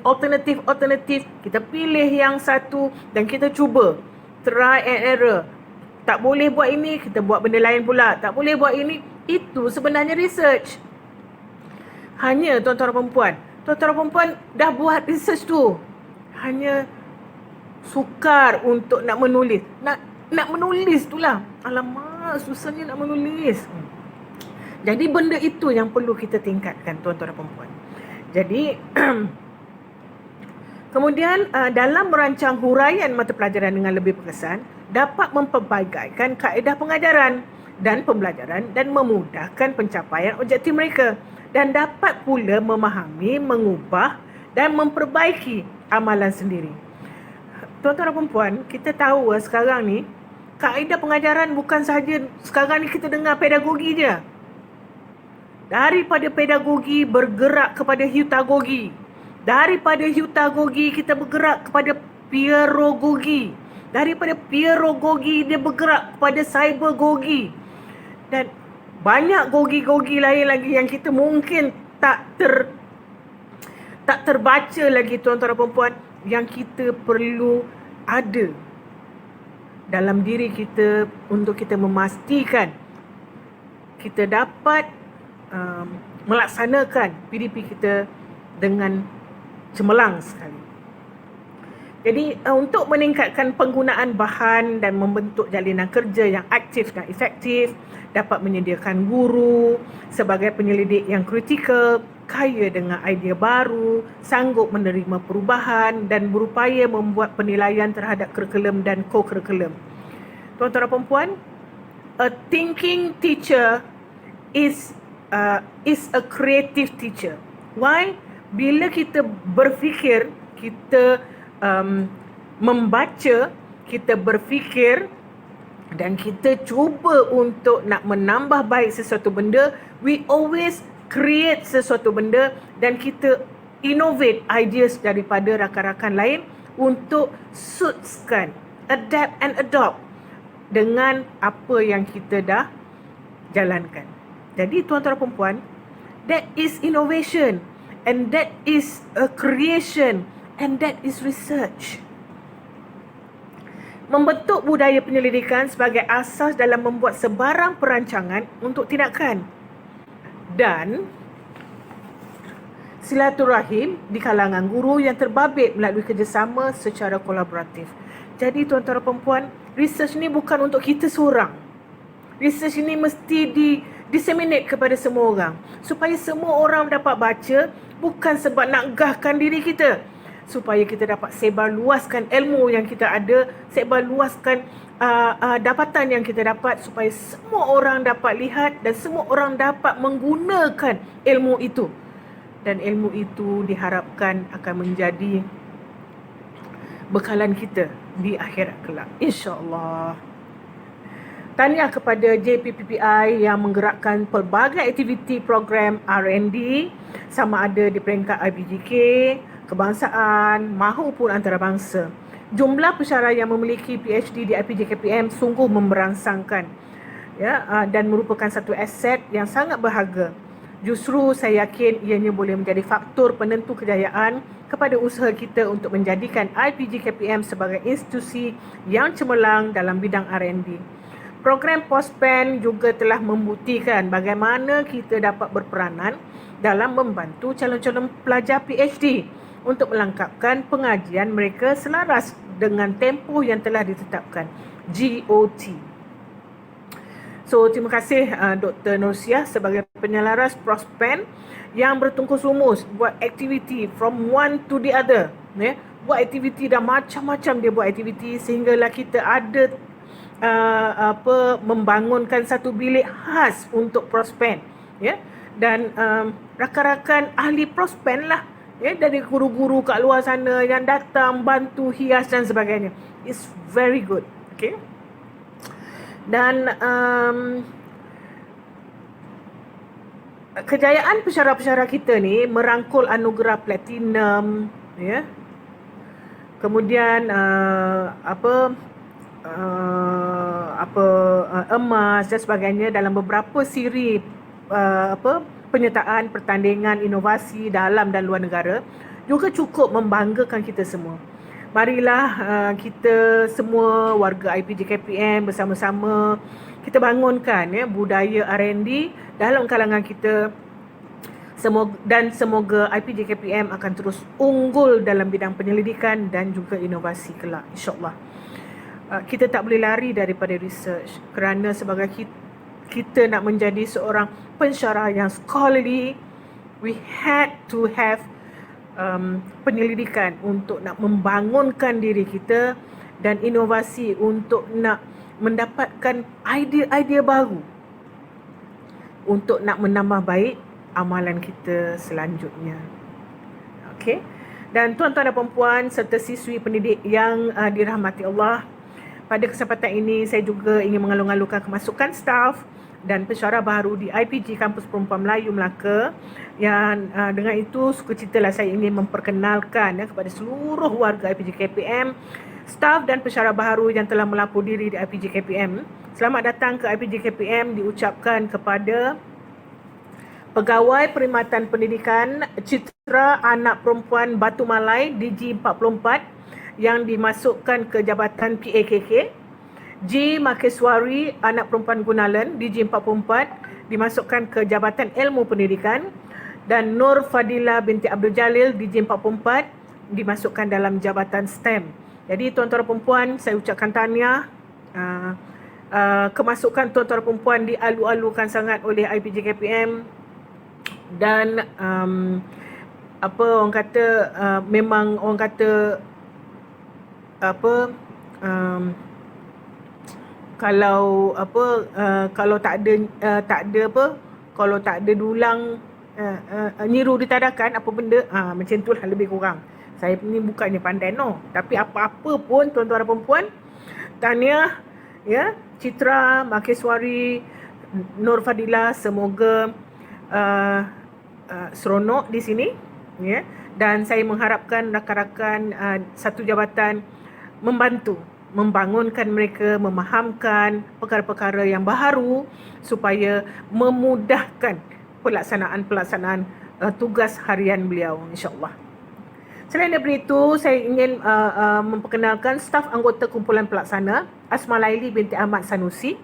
alternatif, kita pilih yang satu dan kita cuba. Try and error. Tak boleh buat ini, kita buat benda lain pula. Tak boleh buat ini, itu sebenarnya research. Hanya tuan-tuan dan perempuan dah buat research tu, hanya sukar untuk nak menulis. Nak menulis tu lah. Alamak, susahnya nak menulis. Jadi benda itu yang perlu kita tingkatkan, tuan-tuan dan perempuan. Jadi kemudian dalam merancang huraian mata pelajaran dengan lebih berkesan, dapat memperbagaikan kaedah pengajaran dan pembelajaran dan memudahkan pencapaian objektif mereka, dan dapat pula memahami, mengubah dan memperbaiki amalan sendiri. Tuan-tuan dan perempuan, kita tahu sekarang ni kaedah pengajaran bukan sahaja sekarang ni kita dengar pedagogi je. Daripada pedagogi bergerak kepada heutagogi. Daripada heutagogi kita bergerak kepada pedagogi. Daripada pedagogi dia bergerak kepada cybergogi. Dan banyak gogi-gogi lain lagi yang kita mungkin tak terbaca lagi, tuan-tuan dan perempuan, yang kita perlu ada dalam diri kita untuk kita memastikan kita dapat melaksanakan PDP kita dengan cemerlang sekali. Jadi untuk meningkatkan penggunaan bahan dan membentuk jalinan kerja yang aktif dan efektif, dapat menyediakan guru sebagai penyelidik yang kritikal, kaya dengan idea baru, sanggup menerima perubahan dan berupaya membuat penilaian terhadap kurikulum dan co-kurikulum. Tuan-tuan dan perempuan, a thinking teacher is a creative teacher. Why? Bila kita berfikir, kita membaca, kita berfikir dan kita cuba untuk nak menambah baik sesuatu benda, we always create sesuatu benda dan kita innovate ideas daripada rakan-rakan lain untuk suitskan, adapt and adopt dengan apa yang kita dah jalankan. Jadi tuan-tuan dan perempuan, that is innovation and that is a creation and that is research. Membentuk budaya penyelidikan sebagai asas dalam membuat sebarang perancangan untuk tindakan dan silaturahim di kalangan guru yang terbabit melalui kerjasama secara kolaboratif. Jadi tuan-tuan dan perempuan, research ni bukan untuk kita seorang. Research ini mesti disseminate kepada semua orang supaya semua orang dapat baca, bukan sebab nak gahkan diri kita, supaya kita dapat sebarluaskan ilmu yang kita ada, sebarluaskan dapatan yang kita dapat, supaya semua orang dapat lihat dan semua orang dapat menggunakan ilmu itu. Dan ilmu itu diharapkan akan menjadi bekalan kita di akhirat kelak, insya-Allah. Tahniah kepada JPPPI yang menggerakkan pelbagai aktiviti program R&D, sama ada di peringkat IPGK, kebangsaan maupun antarabangsa. Jumlah pensyarah yang memiliki PhD di IPJKPM sungguh memberangsangkan, ya, dan merupakan satu aset yang sangat berharga. Justru saya yakin ianya boleh menjadi faktor penentu kejayaan kepada usaha kita untuk menjadikan IPJKPM sebagai institusi yang cemerlang dalam bidang R&D. Program POSPEN juga telah membuktikan bagaimana kita dapat berperanan dalam membantu calon-calon pelajar PhD untuk melengkapkan pengajian mereka selaras dengan tempoh yang telah ditetapkan, GOT. So, terima kasih Dr. Nursiah sebagai penyelaras POSPEN yang bertungkus lumus buat aktiviti from one to the other. Buat aktiviti dan macam-macam dia buat aktiviti sehinggalah kita ada membangunkan satu bilik khas untuk POSPEN, dan rakan-rakan ahli POSPEN lah, dari guru-guru kat luar sana yang datang bantu hias dan sebagainya. It's very good. Okay. Dan kejayaan pensyarah-pensyarah kita ni merangkul anugerah platinum, kemudian emas dan sebagainya dalam beberapa siri penyertaan pertandingan inovasi dalam dan luar negara, juga cukup membanggakan kita semua. Marilah kita semua warga IPG KPM bersama-sama kita bangunkan budaya R&D dalam kalangan kita, dan semoga IPG KPM akan terus unggul dalam bidang penyelidikan dan juga inovasi kelak, insyaAllah. Kita tak boleh lari daripada research kerana sebagai kita nak menjadi seorang pensyarah yang scholarly, we had to have penyelidikan untuk nak membangunkan diri kita dan inovasi untuk nak mendapatkan idea-idea baru untuk nak menambah baik amalan kita selanjutnya. Okey. Dan tuan-tuan dan puan-puan serta siswi pendidik yang dirahmati Allah, pada kesempatan ini saya juga ingin mengalu-alukan kemasukan staf dan pensyarah baru di IPG Kampus Perempuan Melayu Melaka, yang dengan itu sukacitalah saya ingin memperkenalkan kepada seluruh warga IPG KPM, staf dan pensyarah baru yang telah melapor diri di IPG KPM. Selamat datang ke IPG KPM diucapkan kepada Pegawai Perkhidmatan Pendidikan Citra Anak Perempuan Batu Malai DG44 yang dimasukkan ke Jabatan PAKK, G. Makeswari Anak Perempuan Gunalan DG44 dimasukkan ke Jabatan Ilmu Pendidikan, dan Nur Fadila binti Abdul Jalil DG44 dimasukkan dalam Jabatan STEM. Jadi tuan-tuan dan perempuan, saya ucapkan tahniah. Kemasukan tuan-tuan dan perempuan dialu-alukan sangat oleh IPG KPM, dan orang kata memang orang kata kalau tak ada dulang nyiru ditadakan apa benda, macam tu lah lebih kurang. Saya ni bukannya pandai tapi apa-apa pun tuan-tuan dan perempuan, tahniah Citra, Makeswari, Nur Fadila, semoga seronok di sini, dan saya mengharapkan rakan-rakan satu jabatan membantu membangunkan mereka, memahamkan perkara-perkara yang baharu supaya memudahkan pelaksanaan tugas harian beliau, insya-Allah. Selain daripada itu, saya ingin memperkenalkan staf anggota kumpulan pelaksana Asma Laili binti Ahmad Sanusi,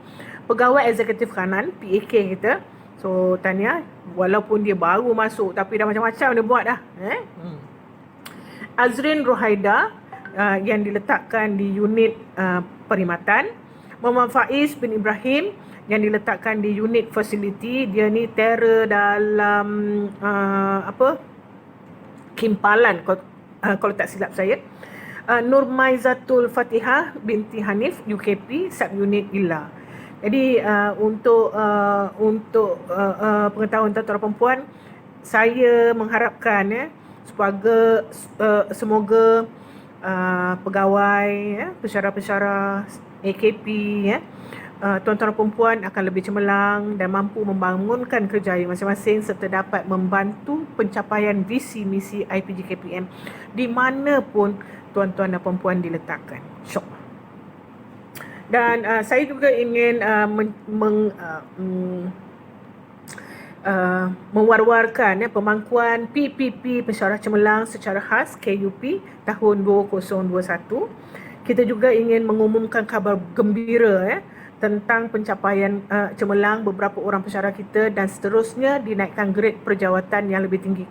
pegawai eksekutif kanan PAK kita. So tahniah, walaupun dia baru masuk tapi dah macam-macam dia buat dah. Azrin Rohaida yang diletakkan di unit perkhidmatan. Muhammad Faiz bin Ibrahim yang diletakkan di unit facility. Dia ni terror dalam Kimpalan kalau tak silap saya. Nur Maizatul Fatihah binti Hanif UKP subunit Ila. Jadi untuk pengetahuan tuan-tuan perempuan, saya mengharapkan semoga pegawai, pensyarah-pensyarah AKP, tuan-tuan perempuan akan lebih cemerlang dan mampu membangunkan kerjaya masing-masing serta dapat membantu pencapaian visi misi IPG KPM di mana pun tuan-tuan dan perempuan diletakkan, insya-Allah. Dan saya juga ingin mewar-warkan pemangkuan PPP Pensyarah Cemerlang secara khas KUP tahun 2021. Kita juga ingin mengumumkan kabar gembira tentang pencapaian cemerlang beberapa orang pensyarah kita dan seterusnya dinaikkan grade perjawatan yang lebih tinggi.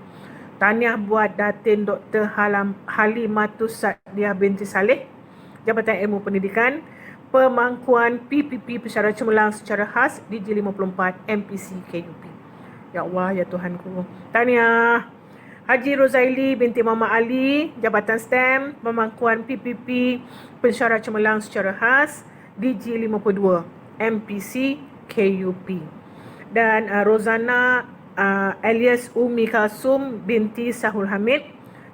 Tahniah buat Datin Dr. Halimatus Sa'diah binti Saleh, Jabatan Ilmu Pendidikan, pemangkuan PPP pensyarah cemerlang secara khas DG54 MPC KUP. Ya Allah, ya Tuhanku. Tahniah. Haji Rozaili binti Mama Ali, Jabatan STEM, pemangkuan PPP pensyarah cemerlang secara khas DG52 MPC KUP. Dan Rozana alias Umi Kalsum binti Sahul Hamid,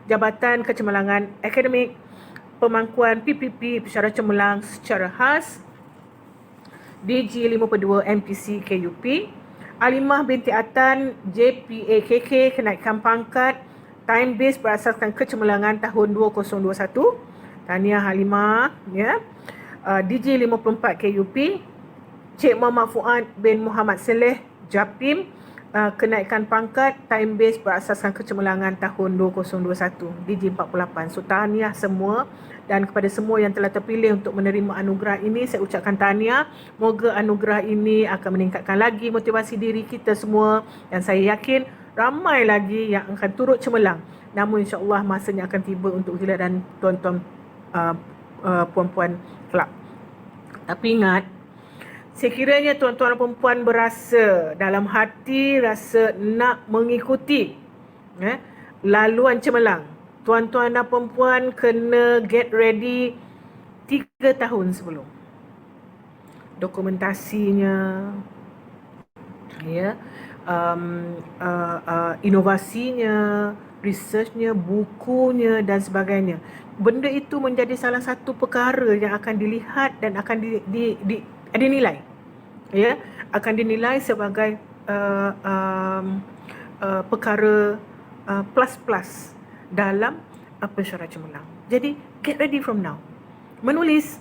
Jabatan Kecemerlangan Akademik, pemangkuan PPP pensyarah cemerlang secara khas DG52 MPC KUP. Alimah binti Atan JPAKK, kenaikan pangkat time base berasaskan kecemerlangan tahun 2021. Tahniah Halimah, ya. DG54 KUP. Cik Muhammad Fuad bin Muhammad Saleh Japim, kenaikan pangkat time base berasaskan kecemerlangan tahun 2021 DG48. So tahniah semua, dan kepada semua yang telah terpilih untuk menerima anugerah ini, saya ucapkan tahniah. Moga anugerah ini akan meningkatkan lagi motivasi diri kita semua, dan saya yakin ramai lagi yang akan turut cemerlang. Namun insya-Allah masanya akan tiba untuk giliran tuan-tuan puan-puan kelab. Tapi ingat, sekiranya tuan-tuan dan puan berasa dalam hati rasa nak mengikuti laluan cemerlang, tuan-tuan dan puan kena get ready 3 tahun sebelum. Dokumentasinya, ya, inovasinya, researchnya, bukunya dan sebagainya. Benda itu menjadi salah satu perkara yang akan dilihat dan akan dinilai, ya, akan dinilai sebagai perkara plus dalam pensyarah cemerlang. Jadi get ready from now. Menulis,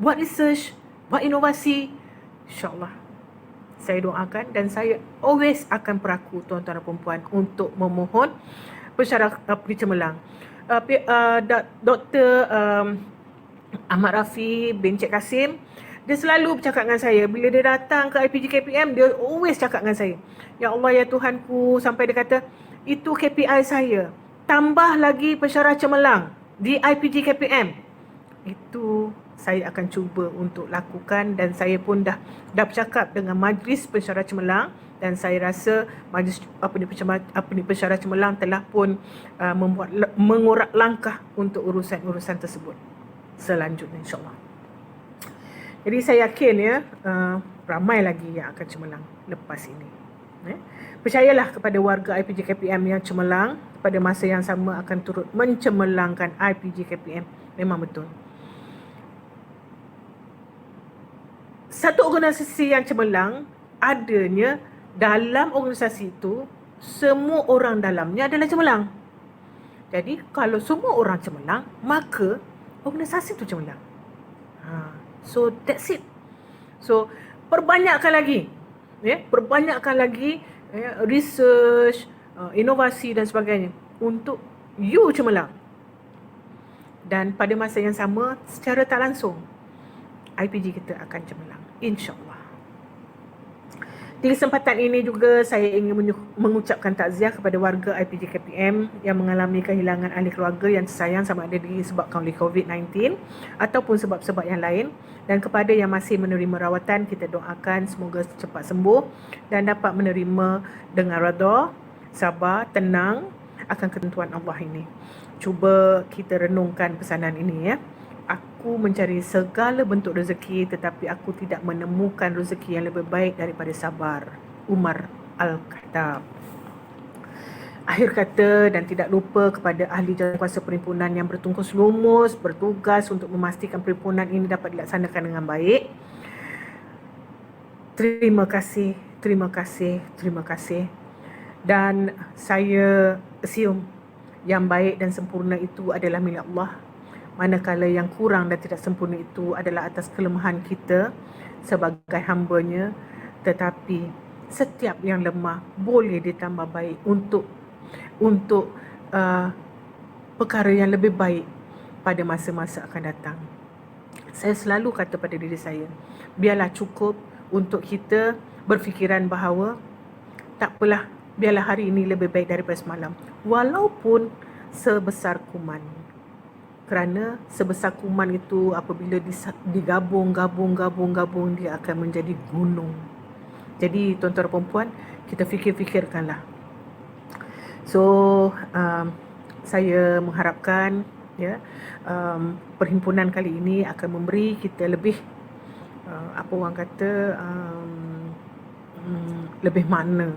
buat research, buat inovasi, insya-Allah. Saya doakan dan saya always akan peraku tuan-tuan dan puan untuk memohon pensyarah cemerlang. Dr. Ahmad Rafi bin Cik Kasim, dia selalu bercakap dengan saya. Bila dia datang ke IPG KPM, dia always cakap dengan saya, ya Allah, ya Tuhanku, sampai dia kata, itu KPI saya, tambah lagi pensyarah cemerlang di IPG KPM. Itu saya akan cuba untuk lakukan, dan saya pun dah bercakap dengan majlis pensyarah cemerlang, dan saya rasa majlis pensyarah cemerlang telah pun mengorak langkah untuk urusan-urusan tersebut selanjutnya, insya-Allah. Jadi saya yakin, ya, ramai lagi yang akan cemerlang lepas ini. Percayalah kepada warga IPG KPM yang cemerlang, pada masa yang sama akan turut mencemerlangkan IPG KPM. Memang betul. Satu organisasi yang cemerlang, adanya dalam organisasi itu semua orang dalamnya adalah cemerlang. Jadi kalau semua orang cemerlang, maka organisasi itu cemerlang. So that's it. So perbanyakkan lagi, ya, perbanyakkan lagi, ya, research, inovasi dan sebagainya untuk you cemerlang. Dan pada masa yang sama, secara tak langsung, IPG kita akan cemerlang, insya-Allah. Di kesempatan ini juga saya ingin mengucapkan takziah kepada warga IPG KPM yang mengalami kehilangan ahli keluarga yang tersayang, sama ada disebabkan oleh COVID-19 ataupun sebab-sebab yang lain. Dan kepada yang masih menerima rawatan, kita doakan semoga cepat sembuh dan dapat menerima dengan redha, sabar, tenang akan ketentuan Allah ini. Cuba kita renungkan pesanan ini, ya. Aku mencari segala bentuk rezeki, tetapi aku tidak menemukan rezeki yang lebih baik daripada sabar. Umar Al-Khattab. Akhir kata, dan tidak lupa kepada ahli jawatankuasa perhimpunan yang bertungkus lumus bertugas untuk memastikan perhimpunan ini dapat dilaksanakan dengan baik. Terima kasih, terima kasih, terima kasih. Dan saya assume yang baik dan sempurna itu adalah milik Allah, manakala yang kurang dan tidak sempurna itu adalah atas kelemahan kita sebagai hamba-Nya. Tetapi setiap yang lemah boleh ditambah baik untuk perkara yang lebih baik pada masa-masa akan datang. Saya selalu kata pada diri saya, biarlah cukup untuk kita berfikiran bahawa tak apalah, biarlah hari ini lebih baik daripada semalam. Walaupun sebesar kuman. Kerana sebesar kuman itu apabila digabung, dia akan menjadi gunung. Jadi tuan-tuan dan puan, kita fikirkanlah. So, saya mengharapkan perhimpunan kali ini akan memberi kita lebih apa orang kata lebih makna,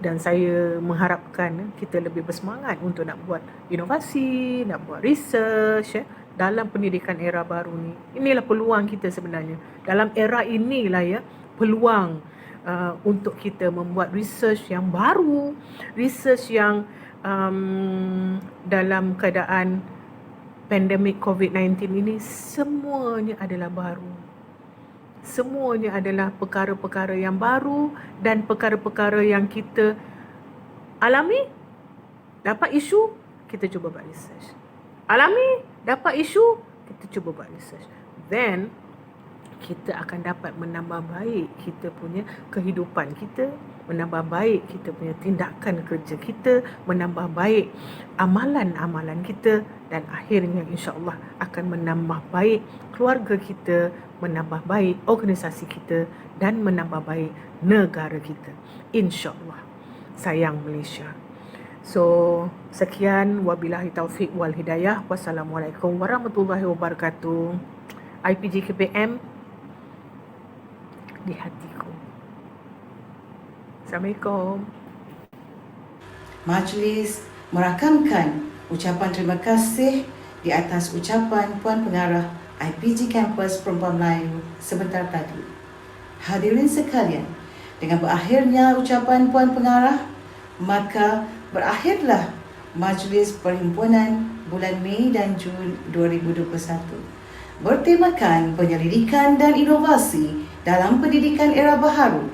dan saya mengharapkan kita lebih bersemangat untuk nak buat inovasi, nak buat research dalam pendidikan era baru ni. Inilah peluang kita sebenarnya. Dalam era inilah peluang untuk kita membuat research yang baru, research yang dalam keadaan pandemik COVID-19 ini semuanya adalah baru. Semuanya adalah perkara-perkara yang baru dan perkara-perkara yang kita alami, dapat isu, kita cuba buat research. Alami, dapat isu, kita cuba buat research. Then, kita akan dapat menambah baik kita punya kehidupan kita, menambah baik kita punya tindakan kerja kita, menambah baik amalan-amalan kita, dan akhirnya insya-Allah akan menambah baik keluarga kita, menambah baik organisasi kita, dan menambah baik negara kita. InsyaAllah. Sayang Malaysia. So, sekian. Wabillahi taufiq wal hidayah. Wassalamualaikum warahmatullahi wabarakatuh. IPG KPM di hatiku. Assalamualaikum. Majlis merakamkan ucapan terima kasih di atas ucapan Puan Pengarah IPG Kampus Perempuan Melayu sebentar tadi. Hadirin sekalian, dengan berakhirnya ucapan Puan Pengarah, maka berakhirlah Majlis Perhimpunan bulan Mei dan Jun 2021 bertemakan penyelidikan dan inovasi dalam pendidikan era baharu.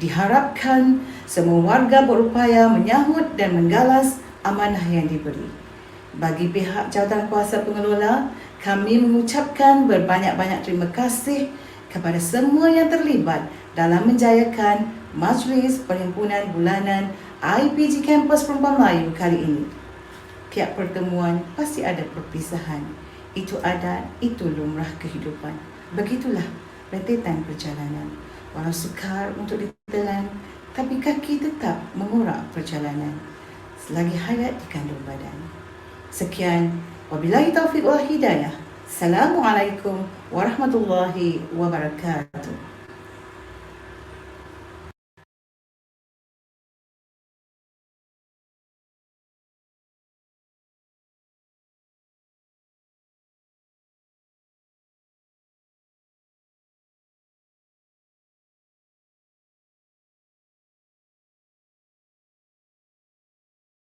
Diharapkan semua warga berupaya menyahut dan menggalas amanah yang diberi. Bagi pihak jawatankuasa pengelola, kami mengucapkan berbanyak-banyak terima kasih kepada semua yang terlibat dalam menjayakan Majlis Perhimpunan Bulanan IPG Kampus Perempuan Melayu kali ini. Tiap pertemuan pasti ada perpisahan. Itu adat, itu lumrah kehidupan. Begitulah rentetan perjalanan. Walau sukar untuk ditelan, tapi kaki tetap mengorak perjalanan selagi hayat dikandung badan. Sekian, wabillahi taufiq wal hidayah. Assalamualaikum warahmatullahi wabarakatuh.